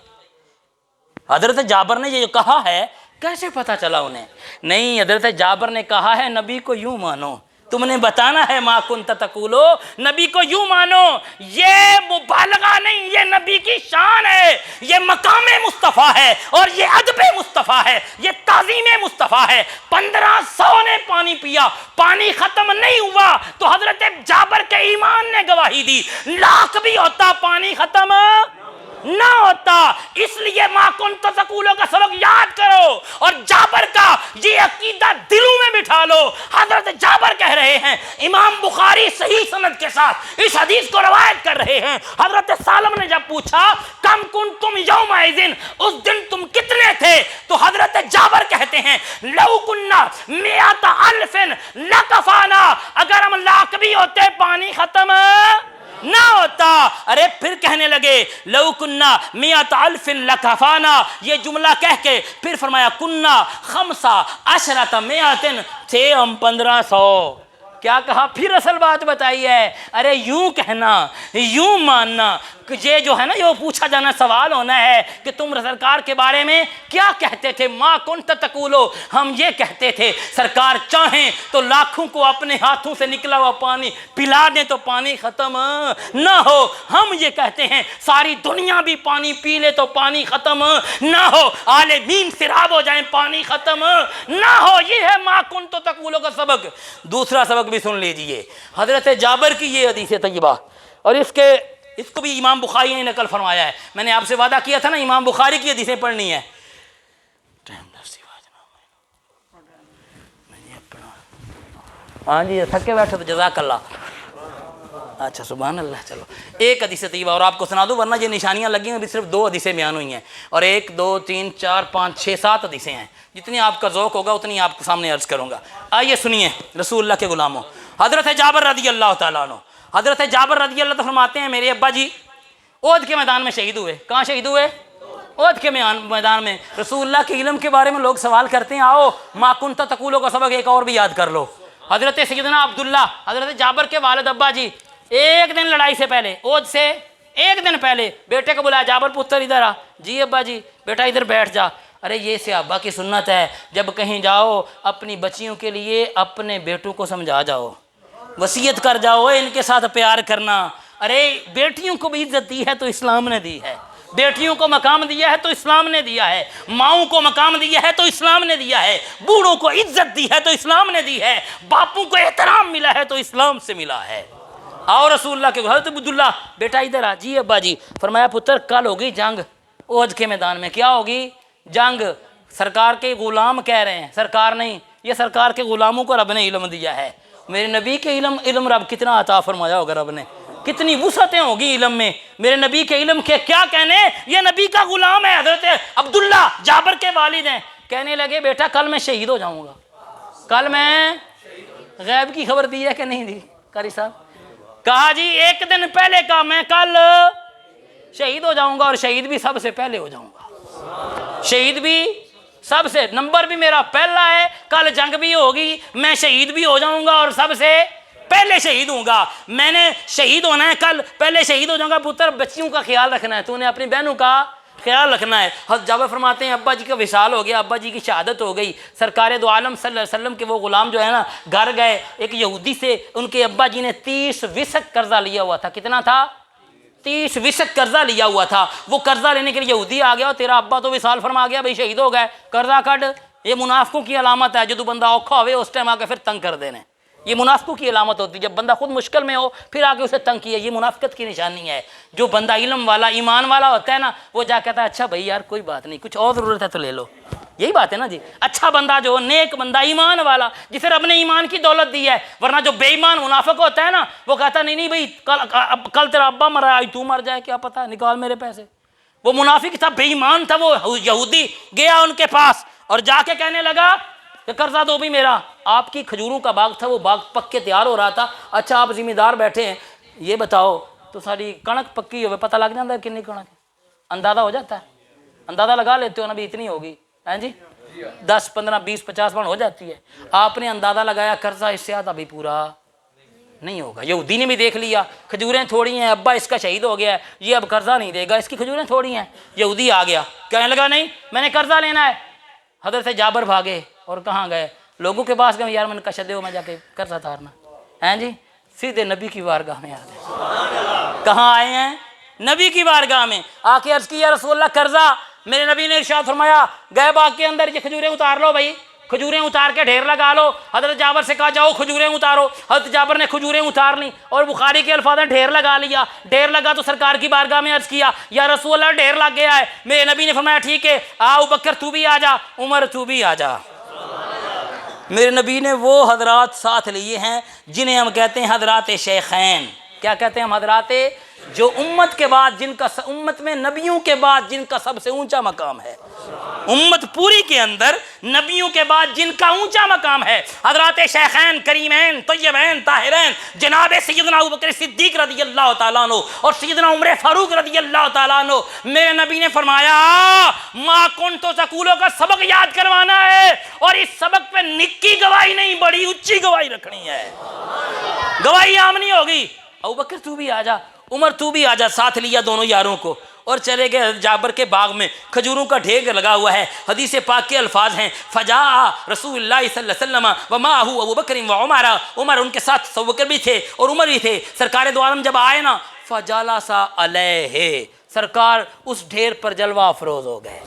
حضرت جابر نے یہ کہا ہے، کیسے پتا چلا انہیں؟ نہیں، حضرت جابر نے کہا ہے نبی کو یوں مانو، تم نے بتانا ہے ما کنت تقولو، نبی کو یوں مانو۔ یہ مبالغہ نہیں، یہ نبی کی شان ہے، یہ مقام مصطفیٰ ہے، اور یہ ادب مصطفیٰ ہے، یہ تعظیم مصطفیٰ ہے۔ 1500 نے پانی پیا، پانی ختم نہیں ہوا، تو حضرت جابر کے ایمان نے گواہی دی، لاکھ بھی ہوتا پانی ختم نہ ہوتا۔ اس لیے ما کنت تقولون کا سبق یاد کرو، اور جابر کا یہ عقیدہ دلوں میں بٹھا لو۔ حضرت جابر کہہ رہے ہیں، امام بخاری صحیح سند کے ساتھ اس حدیث کو روایت کر رہے ہیں، حضرت سالم نے جب پوچھا کم کنتم یومئذ، اس دن تم کتنے تھے؟ تو حضرت جابر کہتے ہیں لو کننا مئۃ الف لکفانا، اگر ہم لاکھ بھی ہوتے پانی ختم نہ ہوتا۔ ارے پھر کہنے لگے لو کننا مئۃ الف لکفانا، یہ جملہ کہہ کے پھر فرمایا کننا خمسہ عشرۃ مئۃ، تھے ہم 1500۔ کیا کہا؟ پھر اصل بات بتائی ہے۔ ارے یوں کہنا، یوں ماننا، یہ جو ہے نا، یہ پوچھا جانا سوال ہونا ہے کہ تم سرکار کے بارے میں کیا کہتے تھے؟ ما کنت تقولو، ہم یہ کہتے تھے سرکار چاہیں تو لاکھوں کو اپنے ہاتھوں سے نکلا ہوا پانی پلا دیں تو پانی ختم نہ ہو۔ ہم یہ کہتے ہیں ساری دنیا بھی پانی پی لے تو پانی ختم نہ ہو، عالمین سیراب ہو جائیں پانی ختم نہ ہو۔ یہ ہے ما کنت تقولو کا سبق۔ دوسرا سبق بھی سن لیجئے، حضرت جابر کی یہ حدیث طیبہ، اور اس کو بھی امام بخاری نے نقل فرمایا ہے۔ میں نے آپ سے وعدہ کیا تھا نا امام بخاری کی حدیثیں پڑھنی ہے۔ ہاں جی تھکے بیٹھے تو جزاک اللہ، اچھا سبحان اللہ۔ چلو ایک حدیث طیبہ اور آپ کو سنا دوں، ورنہ یہ نشانیاں لگی ہیں، ابھی صرف 2 حدیثیں بیان ہوئی ہیں، اور 1 2 3 4 5 6 7 حدیثیں ہیں، جتنی آپ کا ذوق ہوگا اتنی آپ کے سامنے عرض کروں گا۔ آئیے سنیے رسول اللہ کے غلاموں، حضرت جابر رضی اللہ تعالیٰ عنہ، حضرت جابر رضی اللہ تعالیٰ فرماتے ہیں میرے ابا جی احد کے میدان میں شہید ہوئے۔ کہاں شہید ہوئے؟ احد کے میدان میں۔ رسول اللہ کے علم کے بارے میں لوگ سوال کرتے ہیں، آؤ ما کنت تقولو کا سبق ایک اور بھی یاد کر لو۔ حضرت سیدنا عبداللہ، حضرت جابر کے والد ابا جی، ایک دن لڑائی سے پہلے، احد سے ایک دن پہلے بیٹے کو بلایا، جابر پتر ادھر آ۔ جی ابا جی، بیٹا ادھر بیٹھ جا۔ ارے یہ صحابہ کی سنت ہے، جب کہیں جاؤ اپنی بچیوں کے لیے اپنے بیٹوں کو سمجھا جاؤ، وصیت کر جاؤ ان کے ساتھ پیار کرنا۔ ارے بیٹیوں کو بھی عزت دی ہے تو اسلام نے دی ہے، بیٹیوں کو مقام دیا ہے تو اسلام نے دیا ہے، ماؤں کو مقام دیا ہے تو اسلام نے دیا ہے، بوڑھوں کو عزت دی ہے تو اسلام نے دی ہے، باپوں کو احترام ملا ہے تو اسلام سے ملا ہے۔ آؤ رسول اللہ کے حضرت عبداللہ بیٹا ادھر آ۔ جی ابا جی۔ فرمایا پتر کل ہوگی جنگ احد کے میدان میں۔ کیا ہوگی؟ جنگ۔ سرکار کے غلام کہہ رہے ہیں، سرکار نہیں، یہ سرکار کے غلاموں کو رب نے علم دیا ہے۔ میرے نبی کے علم رب کتنا عطا فرمایا ہوگا رب نے، کتنی وسعتیں ہوگی علم میں، میرے نبی کے علم کے کیا کہنے۔ یہ نبی کا غلام ہے، حضرت عبداللہ جابر کے والد ہیں۔ کہنے لگے بیٹا کل میں شہید ہو جاؤں گا، کل میں غیب کی خبر دی ہے کہ نہیں دی قاری صاحب؟ کہا جی ایک دن پہلے کہا میں کل شہید ہو جاؤں گا، اور شہید بھی سب سے پہلے ہو جاؤں گا، شہید بھی سب سے، نمبر بھی میرا پہلا ہے، کل جنگ بھی ہوگی، میں شہید بھی ہو جاؤں گا اور سب سے پہلے شہید ہوں گا۔ میں نے شہید ہونا ہے، کل پہلے شہید ہو جاؤں گا۔ پتر بچیوں کا خیال رکھنا ہے، تو نے اپنی بہنوں کا خیال رکھنا ہے۔ حضرت جابر فرماتے ہیں ابا جی کا وصال ہو گیا، ابا جی کی شہادت ہو گئی، سرکار دو عالم صلی اللہ علیہ وسلم کے وہ غلام جو ہے نا گھر گئے، ایک یہودی سے ان کے ابا جی نے 30 وسق قرضہ لیا ہوا تھا۔ کتنا تھا؟ 30 وسق قرضہ لیا ہوا تھا۔ وہ قرضہ لینے کے لیے یہودی آ گیا، اور تیرا ابا تو وصال فرما گیا، بھائی شہید ہو گئے، قرضہ کٹ یہ منافقوں کی علامت ہے، جدو بندہ اوکھا ہوئے اس ٹائم آ کے پھر تنگ کر دینے، یہ منافقوں کی علامت ہوتی ہے، جب بندہ خود مشکل میں ہو پھر آگے اسے تنگ کیا، یہ منافقت کی نشانی ہے۔ جو بندہ علم والا ایمان والا ہوتا ہے نا، وہ جا کہتا ہے اچھا بھائی یار کوئی بات نہیں، کچھ اور ضرورت ہے تو لے لو، یہی بات ہے نا جی۔ اچھا بندہ جو نیک بندہ ایمان والا جسے رب نے ایمان کی دولت دی ہے، ورنہ جو بے ایمان منافق ہوتا ہے نا، وہ کہتا نہیں نہیں بھائی کل تیرا ابا مر رہا ہے، تو مر جائے کیا پتہ، نکال میرے پیسے۔ وہ منافق تھا، بے ایمان تھا، وہ یہودی گیا ان کے پاس اور جا کے کہنے لگا کہ قرضہ دو بھی میرا، آپ کی کھجوروں کا باغ تھا، وہ باغ پک کے تیار ہو رہا تھا، اچھا آپ ذمہ دار بیٹھے ہیں، یہ بتاؤ تو ساری کنک پکی ہوئے پتہ لگ جاتا ہے کنی کنک ہے، اندازہ ہو جاتا ہے، اندازہ لگا لیتے ہو نا بھی اتنی ہوگی، ہیں جی 10 15 20 50 من ہو جاتی ہے، آپ نے اندازہ لگایا قرضہ اس سے آدھا بھی پورا نہیں ہوگا۔ یہودی نے بھی دیکھ لیا کھجوریں تھوڑی ہیں، ابا اس کا شہید ہو گیا ہے، یہ اب قرضہ نہیں دے گا، اس کی کھجوریں تھوڑی ہیں۔ یہودی آ گیا کہنے لگا نہیں میں نے قرضہ لینا ہے۔ حضرت جابر بھاگے اور کہاں گئے، لوگوں کے پاس گئے، یار میں نے کہا دے میں جا کے قرضہ اتارنا، ہیں جی سیدھے نبی کی بارگاہ میں آ گئے۔ کہاں آئے ہیں؟ نبی کی بارگاہ میں آ کے عرض کی یا رسول اللہ قرضہ، میرے نبی نے ارشاد فرمایا گئے باغ کے اندر یہ کھجوریں اتار لو بھائی، کھجوریں اتار کے ڈھیر لگا لو۔ حضرت جابر سے کہا جاؤ کھجوریں اتارو، حضرت جابر نے کھجوریں اتار لیں، اور بخاری کے الفاظ ہیں ڈھیر لگا لیا۔ ڈھیر لگا تو سرکار کی بارگاہ میں عرض کیا یا رسول اللہ ڈھیر لگ گیا ہے، میرے نبی نے فرمایا ٹھیک ہے آؤ بکر تو بھی آ جا، عمر تو بھی آ جا۔ میرے نبی نے وہ حضرات ساتھ لیے ہیں جنہیں ہم کہتے ہیں حضرات شیخین۔ کیا کہتے ہیں ہم؟ حضرات جو امت کے بعد جن کا امت میں نبیوں کے بعد جن کا سب سے اونچا مقام ہے، امت پوری کے اندر نبیوں کے بعد جن کا اونچا مقام ہے، حضرات شیخین کریمین طیبین طاہرین جناب سیدنا ابوبکر صدیق رضی اللہ تعالیٰ عنہ اور سیدنا عمر فاروق رضی اللہ تعالیٰ عنہ۔ میرے نبی نے فرمایا ما کنت تقولو کا سبق یاد کروانا ہے، اور اس سبق پہ نکی گواہی نہیں بڑی اونچی گواہی رکھنی ہے، گواہی عام نہیں ہوگی۔ ابوبکر تو بھی آ جا، عمر تو بھی آ جا، ساتھ لیا دونوں یاروں کو اور چلے گئے جابر کے باغ میں۔ کھجوروں کا ڈھیر لگا ہوا ہے، حدیث پاک کے الفاظ ہیں فجاء رسول اللہ صلی اللہ علیہ وسلم ومعه ابوبکر وعمر، عمر ان کے ساتھ ابوبکر بھی تھے اور عمر بھی تھے۔ سرکار دو عالم جب آئے نا فجلس علیہ، سرکار اس ڈھیر پر جلوہ افروز ہو گئے۔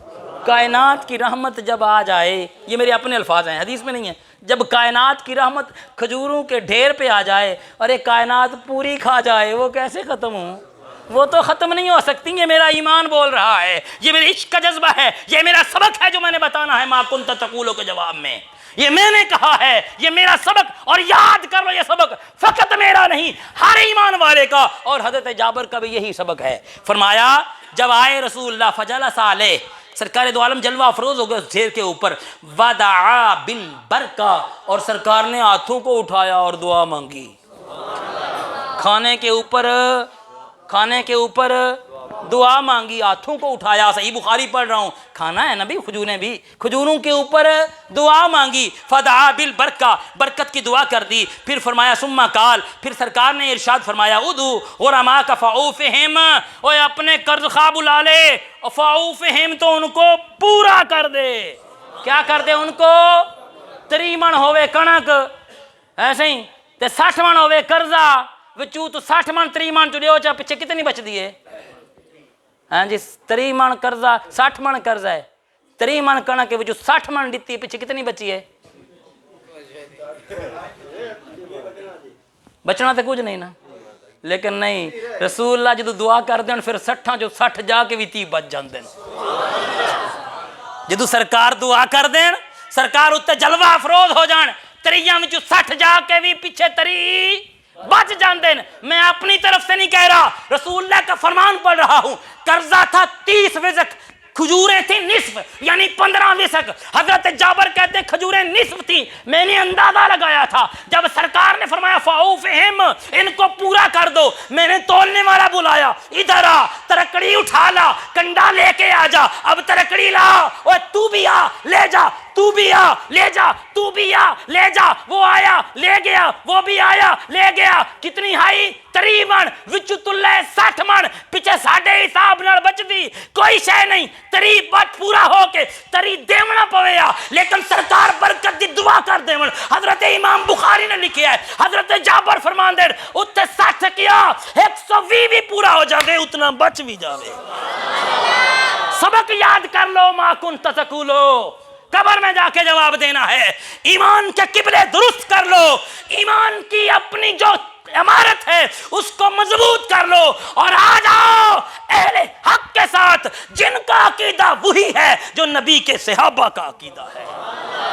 کائنات کی رحمت جب آ جائے، یہ میرے اپنے الفاظ ہیں حدیث میں نہیں ہے، جب کائنات کی رحمت کھجوروں کے ڈھیر پہ آ جائے اور ایک کائنات پوری کھا جائے، وہ کیسے ختم ہوں؟ وہ تو ختم نہیں ہو سکتی۔ یہ میرا ایمان بول رہا ہے، یہ میرے عشق کا جذبہ ہے، یہ میرا سبق ہے جو میں نے بتانا ہے ما کنت تقولو کے جواب میں، یہ میں نے کہا ہے، یہ میرا سبق، اور یاد کر لو یہ سبق فقط میرا نہیں ہر ایمان والے کا، اور حضرت جابر کا بھی یہی سبق ہے۔ فرمایا جب آئے رسول اللہ فجلس علیہ، سرکار دو عالم جلوہ افروز ہو گئے اس ڈھیر کے اوپر، ودعا بالبرکہ، اور سرکار نے ہاتھوں کو اٹھایا اور دعا مانگی۔ کھانے کے اوپر دعا مانگی، ہاتھوں کو اٹھایا، صحیح بخاری پڑھ رہا ہوں، کھانا ہے نبی کھجوریں بھی، کھجوروں کے اوپر دعا مانگی، فدعا بالبرکہ، برکت کی دعا کر دی۔ پھر فرمایا ثم قال، پھر سرکار نے ارشاد فرمایا ادعو غرماءک فاوفہم، اوے اپنے قرض خواہ بلا لے، فاوفہم تو ان کو پورا کر دے۔ کیا کر دے ان کو؟ 3 من ہوئے کنک ایسے ہی تے 60 من ہوئے قرضہ، وچوں تو 60 من 3 من جو دیو چا پیچھے کتنی بچ دیئے؟ ہاں جی 3 من قرضہ 60 من قرضہ ہے، 3 من کنک کے وچوں 60 من دیتی ہے، پیچھے کتنی بچی ہے؟ بچنا تو کچھ نہیں نا، لیکن نہیں رسول اللہ جدو دعا کر دیں پھر 60 جو 60 جا کے بھی 30 بچ جاندے جدو سرکار دعا کر دیں سرکار اتنے جلوہ افروز ہو جان، 30 میں جو 60 جا کے بھی پیچھے 30 بچ جاندے۔ میں اپنی طرف سے نہیں کہہ رہا، رسول اللہ کا فرمان پڑھ رہا ہوں۔ قرضہ تھا 30 وزق، کھجوریں تھیں نصف یعنی 15 وزق۔ حضرت جابر کہتے ہیں کھجوریں نصف تھیں، میں نے اندازہ لگایا تھا، جب سرکار نے فرمایا فاوفہم ان کو پورا کر دو، میں نے تولنے والا بلایا، ادھر آ ترکڑی اٹھا لا، کنڈا لے کے آ جا، اب ترکڑی لا، اوے تو بھی آ لے جا، تو بھی آ لے جا، تو بھی آ لے جا۔ وہ آیا لے گیا، وہ بھی آیا لے گیا۔ کتنی ہائی؟ 3 من، وچ تلے 60 من، پیچھے ساڈے حساب نال بچدی کوئی شے نہیں، 3 بچ پورا ہو کے 3 دیونا پویا، لیکن سرکار برکت دی دعا کر دیون۔ حضرت امام بخاری نے لکھیا ہے، حضرت جابر فرمان دے اتنے 60 کیا 120 بھی پورا ہو جاوے، اتنا بچ بھی جاوے۔ سبق یاد کر لو ما کنت تقولو، قبر میں جا کے جواب دینا ہے۔ ایمان کے قبلے درست کر لو، ایمان کی اپنی جو عمارت ہے اس کو مضبوط کر لو، اور آ جاؤ اہل حق کے ساتھ جن کا عقیدہ وہی ہے جو نبی کے صحابہ کا عقیدہ ہے۔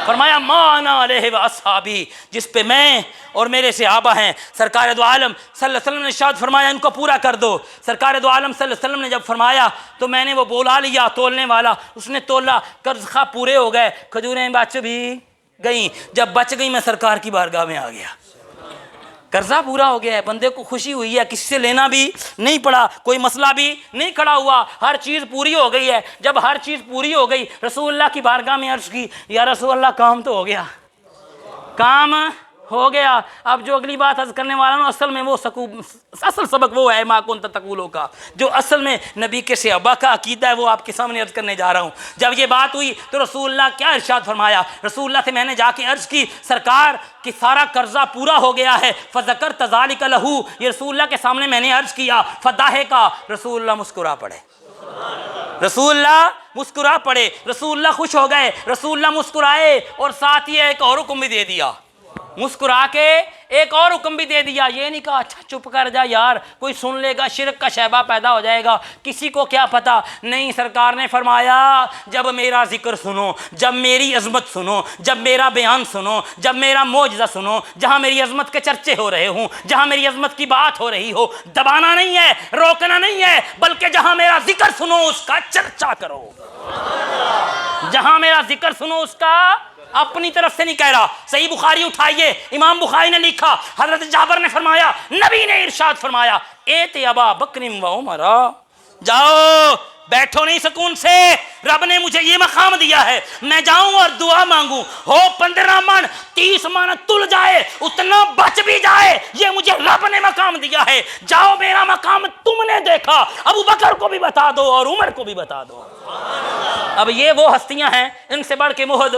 فرمایا ما انا علیہ و اصحابی، جس پہ میں اور میرے صحابہ ہیں۔ سرکار دو عالم صلی اللہ علیہ وسلم نے ارشاد فرمایا ان کو پورا کر دو۔ سرکار دو عالم صلی اللہ علیہ وسلم نے جب فرمایا تو میں نے وہ بولا لیا تولنے والا، اس نے تولا، قرض خواہ پورے ہو گئے، کھجوریں بچ بھی گئیں۔ جب بچ گئی میں سرکار کی بارگاہ میں آ گیا، قرضہ پورا ہو گیا ہے، بندے کو خوشی ہوئی ہے، کسی سے لینا بھی نہیں پڑا، کوئی مسئلہ بھی نہیں کھڑا ہوا، ہر چیز پوری ہو گئی ہے۔ جب ہر چیز پوری ہو گئی رسول اللہ کی بارگاہ میں عرض کی یا رسول اللہ کام تو ہو گیا، کام ہو گیا۔ اب جو اگلی بات عرض کرنے والا ہوں اصل میں وہ اصل سبق وہ ہے ما کنت تقولو کا، جو اصل میں نبی کے صحابہ کا عقیدہ ہے وہ آپ کے سامنے عرض کرنے جا رہا ہوں۔ جب یہ بات ہوئی تو رسول اللہ کیا ارشاد فرمایا؟ رسول اللہ سے میں نے جا کے عرض کی سرکار کہ سارا قرضہ پورا ہو گیا ہے، فذکرت ذالک لہ، یہ رسول اللہ کے سامنے میں نے عرض کیا، فضحکا، رسول اللہ مسکرا پڑے، رسول اللہ مسکرا پڑے، رسول اللہ خوش ہو گئے، رسول اللہ مسکرائے، اور ساتھ ہی ایک اور حکم بھی دے دیا، مسکرا کے ایک اور حکم بھی دے دیا۔ یہ نہیں کہا اچھا چپ کر جا یار کوئی سن لے گا، شرک کا شیبہ پیدا ہو جائے گا، کسی کو کیا پتا۔ نہیں، سرکار نے فرمایا جب میرا ذکر سنو، جب میری عظمت سنو، جب میرا بیان سنو، جب میرا معجزہ سنو، جہاں میری عظمت کے چرچے ہو رہے ہوں، جہاں میری عظمت کی بات ہو رہی ہو، دبانا نہیں ہے، روکنا نہیں ہے، بلکہ جہاں میرا ذکر سنو اس کا چرچا کرو، جہاں میرا ذکر سنو اس کا، اپنی طرف سے نہیں کہہ رہا۔ صحیح بخاری اٹھائیے، امام بخاری نے لکھا، حضرت جابر نے فرمایا نبی نے ارشاد فرمایا ایت ابا بکر و عمر، جاؤ بیٹھو نہیں سکون سے، رب نے مجھے یہ مقام دیا ہے، میں جاؤں اور دعا مانگوں، ہو 15 من 30 من تل جائے اتنا بچ بھی جائے، یہ مجھے رب نے مقام دیا ہے، جاؤ میرا مقام تم نے دیکھا، ابو بکر کو بھی بتا دو اور عمر کو بھی بتا دو۔ اب یہ وہ ہستیاں ہیں ان سے بڑھ کے محد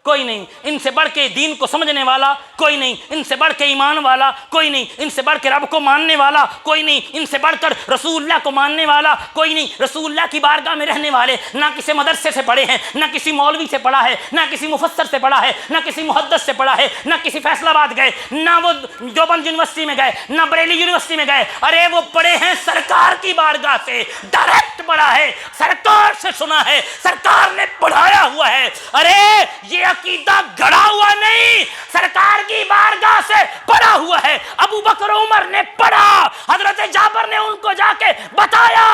کوئی نہیں، ان سے بڑھ کے دین کو سمجھنے والا کوئی نہیں، ان سے بڑھ کے ایمان والا کوئی نہیں، ان سے بڑھ کے رب کو ماننے والا کوئی نہیں، ان سے بڑھ کر رسول اللہ کو ماننے والا کوئی نہیں۔ رسول اللہ کی بارگاہ میں رہنے والے نہ کسی مدرسے سے پڑھے ہیں، نہ کسی مولوی سے پڑھا ہے، نہ کسی مفسر سے پڑھا ہے، نہ کسی محدث سے پڑھا ہے، نہ کسی فیصل آباد گئے، نہ وہ دیوبند یونیورسٹی میں گئے، نہ بریلی یونیورسٹی میں گئے، ارے وہ پڑھے ہیں سرکار کی بارگاہ سے، ڈائریکٹ پڑھا ہے، سرکار سے سنا ہے، سرکار نے پڑھایا ہوا ہے۔ ارے یہ عقیدہ گڑا ہوا نہیں، سرکار کی بارگاہ سے پڑھا ہوا ہے۔ ابو بکر عمر نے پڑھا، حضرت جابر نے ان کو جا کے بتایا،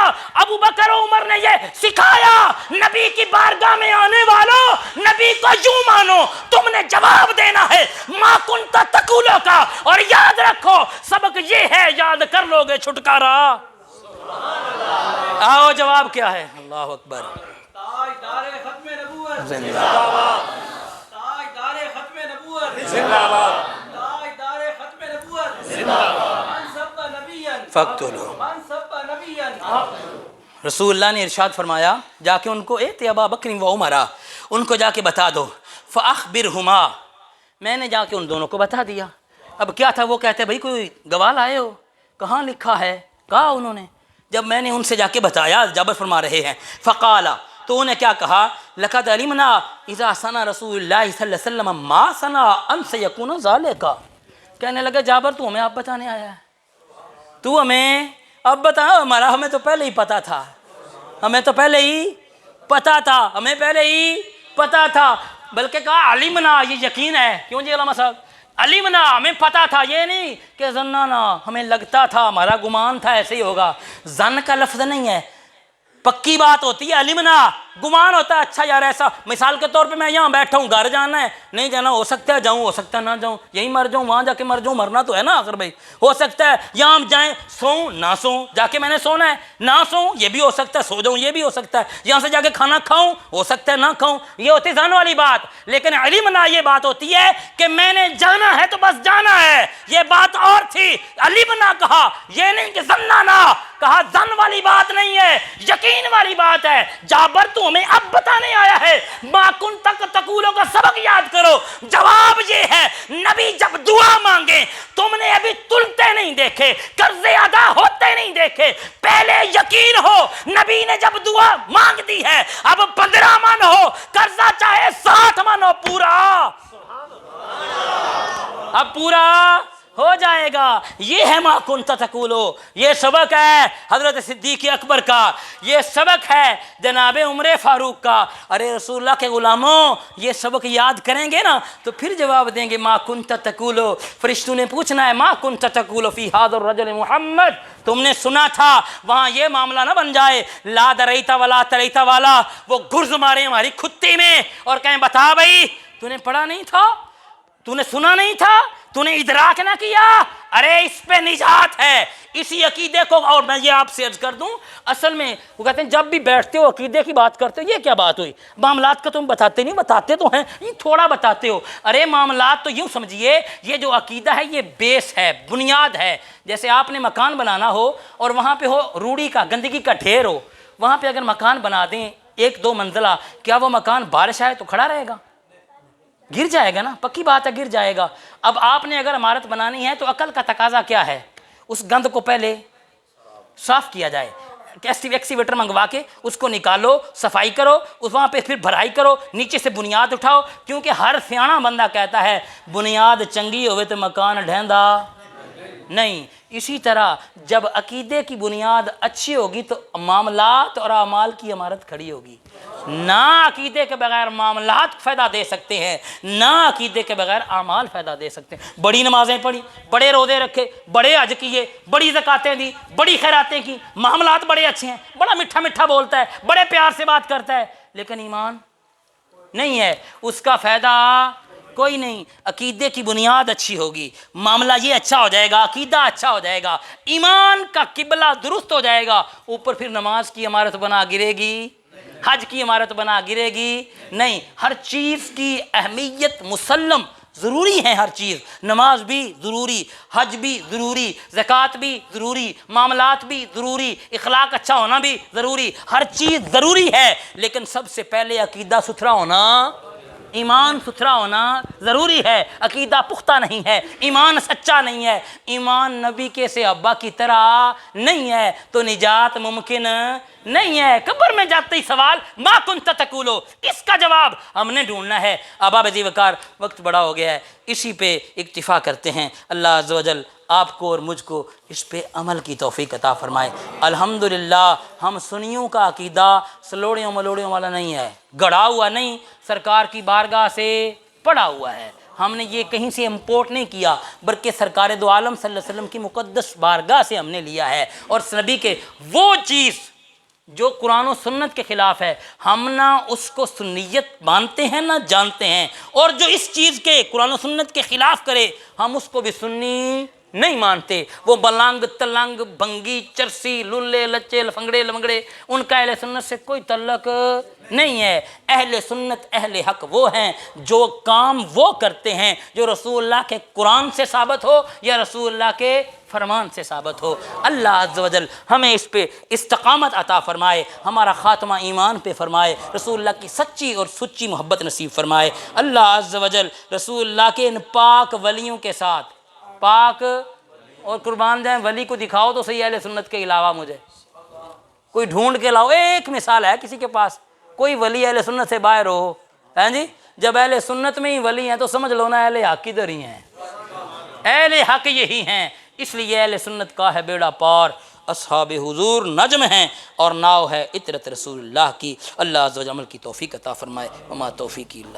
ابو بکر عمر نے یہ سکھایا، نبی کی بارگاہ میں آنے والوں نبی کو یوں مانو، تم نے جواب دینا ہے ما کنت تقولو کا، اور یاد رکھو سبق یہ ہے، یاد کر لو گے چھٹکارا۔ آؤ جواب کیا ہے؟ اللہ اکبر، تاجدار ختم نبوت زندہ باد، تاجدار ختم نبوت زندہ باد، تاجدار ختم نبوت زندہ باد، من سب نبیا فاقتلوہ۔ من سب نبیا۔ رسول اللہ نے ارشاد فرمایا جا کے ان کو ایت ابا بکر و عمر، ان کو جا کے بتا دو، فاخبرہما، میں نے جا کے ان دونوں کو بتا دیا۔ اب کیا تھا، وہ کہتے بھائی کوئی گواہ لائے ہو، کہاں لکھا ہے، کہا انہوں نے۔ جب میں نے ان سے جا کے بتایا، جابر فرما رہے ہیں، فقالا، تو انہیں کیا کہا، لقد علمنا اذا صنع رسول اللہ صلی اللہ علیہ وسلم ما صنع ان سیکون ذالک، کہنے لگے جابر تو ہمیں اب بتانے آیا ہے، تو ہمیں اب بتا، ہمارا ہمیں تو پہلے ہی پتا تھا، ہمیں تو پہلے ہی پتا تھا، ہمیں پہلے ہی پتا تھا، بلکہ کہا علمنا، یہ یقین ہے، کیوں جی علامہ صاحب، علمنا ہمیں پتا تھا، یہ نہیں کہ ظننا ہمیں لگتا تھا، ہمارا گمان تھا ایسے ہی ہوگا، ظن کا لفظ نہیں ہے، پکی بات ہوتی ہے، علمنا گمان ہوتا ہے، اچھا یار ایسا، مثال کے طور پہ میں یہاں بیٹھا ہوں، گھر جانا ہے، نہیں جانا، ہو سکتا ہے جاؤں، ہو سکتا ہے نہ جاؤں، یہی مر جاؤں، وہاں جا کے مر جاؤں، مرنا تو ہے نا آخر بھائی، ہو سکتا ہے یہاں جائیں، سوؤں نہ سوؤں، جا کے میں نے سونا ہے نہ سوؤں، یہ بھی ہو سکتا ہے، سو جاؤں یہ بھی ہو سکتا ہے، یہاں سے جا کے کھانا کھاؤں، ہو سکتا ہے نہ کھاؤں، یہ ہوتی ظن والی بات، لیکن علمنا یہ بات ہوتی ہے کہ میں نے جانا ہے تو بس جانا ہے، یہ بات اور تھی، علمنا کہا، یہ نہیں کہ ظننا، کہا ظن والی بات نہیں ہے، یقین والی بات ہے، جابر تو ہمیں اب بتانے آیا ہے ما کنت تقولوں کا سبق یاد کرو. جواب یہ ہے نبی جب دعا مانگے تم نے ابھی تلتے نہیں دیکھے, قرضے ادا ہوتے نہیں دیکھے, پہلے یقین ہو نبی نے جب دعا مانگ دی ہے اب 15 من ہو قرضہ چاہے 60 من ہو پورا اب پورا ہو جائے گا. یہ ہے ما کنت تقولو. یہ سبق ہے حضرت صدیق اکبر کا, یہ سبق ہے جناب عمر فاروق کا. ارے رسول اللہ کے غلاموں یہ سبق یاد کریں گے نا تو پھر جواب دیں گے ما کنت تقولو. فرشتوں نے پوچھنا ہے ما کنت تقولو فی ھذا الرجل محمد, تم نے سنا تھا وہاں یہ معاملہ نہ بن جائے لا دریتا ولا تریتا والا, وہ گرز مارے ہماری کھتی میں اور کہیں بتا بھائی تو نے پڑھا نہیں تھا, تو نے سنا نہیں تھا, تو نے ادراک نہ کیا. ارے اس پہ نجات ہے اسی عقیدے کو. اور میں یہ آپ سے عرض کر دوں اصل میں وہ کہتے ہیں جب بھی بیٹھتے ہو عقیدے کی بات کرتے ہو, یہ کیا بات ہوئی معاملات کا تم بتاتے نہیں, بتاتے تو ہیں یہ تھوڑا بتاتے ہو. ارے معاملات تو یوں سمجھیے یہ جو عقیدہ ہے یہ بیس ہے, بنیاد ہے. جیسے آپ نے مکان بنانا ہو اور وہاں پہ ہو روڑی کا گندگی کا ڈھیر ہو, وہاں پہ اگر مکان بنا دیں 1-2 منزلہ, کیا وہ مکان بارش آئے تو کھڑا رہے گا؟ گر جائے گا نا, پکی بات ہے گر جائے گا. اب آپ نے اگر عمارت بنانی ہے تو عقل کا تقاضا کیا ہے, اس گند کو پہلے صاف کیا جائے, ایکسیویٹر منگوا کے اس کو نکالو, صفائی کرو, اس وہاں پہ پھر بھرائی کرو, نیچے سے بنیاد اٹھاؤ. کیونکہ ہر سیاںا بندہ کہتا ہے بنیاد چنگی ہوئے تو مکان ڈھیندا نہیں. اسی طرح جب عقیدے کی بنیاد اچھی ہوگی تو معاملات اور اعمال کی عمارت کھڑی ہوگی. نہ عقیدے کے بغیر معاملات فائدہ دے سکتے ہیں, نہ عقیدے کے بغیر اعمال فائدہ دے سکتے ہیں. بڑی نمازیں پڑھی, بڑے روزے رکھے, بڑے حج کیے, بڑی زکاتیں دی, بڑی خیراتیں کی, معاملات بڑے اچھے ہیں, بڑا میٹھا میٹھا بولتا ہے, بڑے پیار سے بات کرتا ہے, لیکن ایمان نہیں ہے, اس کا فائدہ کوئی نہیں. عقیدے کی بنیاد اچھی ہوگی, معاملہ یہ اچھا ہو جائے گا, عقیدہ اچھا ہو جائے گا, ایمان کا قبلہ درست ہو جائے گا, اوپر پھر نماز کی عمارت بنا گرے گی, حج کی عمارت بنا گرے گی نہیں. ہر چیز کی اہمیت مسلم ضروری ہے, ہر چیز, نماز بھی ضروری, حج بھی ضروری, زکوٰۃ بھی ضروری, معاملات بھی ضروری, اخلاق اچھا ہونا بھی ضروری, ہر چیز ضروری ہے. لیکن سب سے پہلے عقیدہ ستھرا ہونا, ایمان ستھرا ہونا ضروری ہے. عقیدہ پختہ نہیں ہے, ایمان سچا نہیں ہے, ایمان نبی کے صحابہ کی طرح نہیں ہے تو نجات ممکن نہیں ہے. قبر میں جاتے ہی سوال ما کنت تقولو, اس کا جواب ہم نے ڈھونڈنا ہے. ابا بزی وقار وقت بڑا ہو گیا ہے, اسی پہ اکتفا کرتے ہیں. اللہ عز و جل آپ کو اور مجھ کو اس پہ عمل کی توفیق عطا فرمائے. الحمدللہ ہم سنیوں کا عقیدہ سلوڑیوں ملوڑیوں والا نہیں ہے, گڑھا ہوا نہیں, سرکار کی بارگاہ سے پڑا ہوا ہے. ہم نے یہ کہیں سے امپورٹ نہیں کیا بلکہ سرکار دو عالم صلی اللہ علیہ وسلم کی مقدس بارگاہ سے ہم نے لیا ہے. اور نبی کے وہ چیز جو قرآن و سنت کے خلاف ہے ہم نہ اس کو سنیت مانتے ہیں نہ جانتے ہیں, اور جو اس چیز کے قرآن و سنت کے خلاف کرے ہم اس کو بھی سنی نہیں مانتے. وہ بلنگ تلنگ بھنگی چرسی للے لچے لفنگڑے لمنگڑے ان کا اہل سنت سے کوئی تعلق نہیں ہے. اہل سنت اہل حق وہ ہیں جو کام وہ کرتے ہیں جو رسول اللہ کے قرآن سے ثابت ہو یا رسول اللہ کے فرمان سے ثابت ہو. اللہ عز و جل ہمیں اس پہ استقامت عطا فرمائے, ہمارا خاتمہ ایمان پہ فرمائے, رسول اللہ کی سچی اور سچی محبت نصیب فرمائے. اللہ عز و جل رسول اللہ کے ان پاک ولیوں کے ساتھ, پاک اور قربان جائیں ولی کو دکھاؤ تو صحیح اہل سنت کے علاوہ, مجھے کوئی ڈھونڈ کے لاؤ, ایک مثال ہے کسی کے پاس کوئی ولی اہل سنت سے باہر ہو, ہیں جی؟ جب اہل سنت میں ہی ولی ہیں تو سمجھ لو نا اہل حق ادھر ہی ہیں, اہل حق یہی ہیں. اس لیے اہل سنت کا ہے بیڑا پار, اصحاب حضور نجم ہیں اور ناؤ ہے اطرت رسول اللہ کی. اللہ عز و جل عمل کی توفیق عطا فرمائے. وما توفیقی اللہ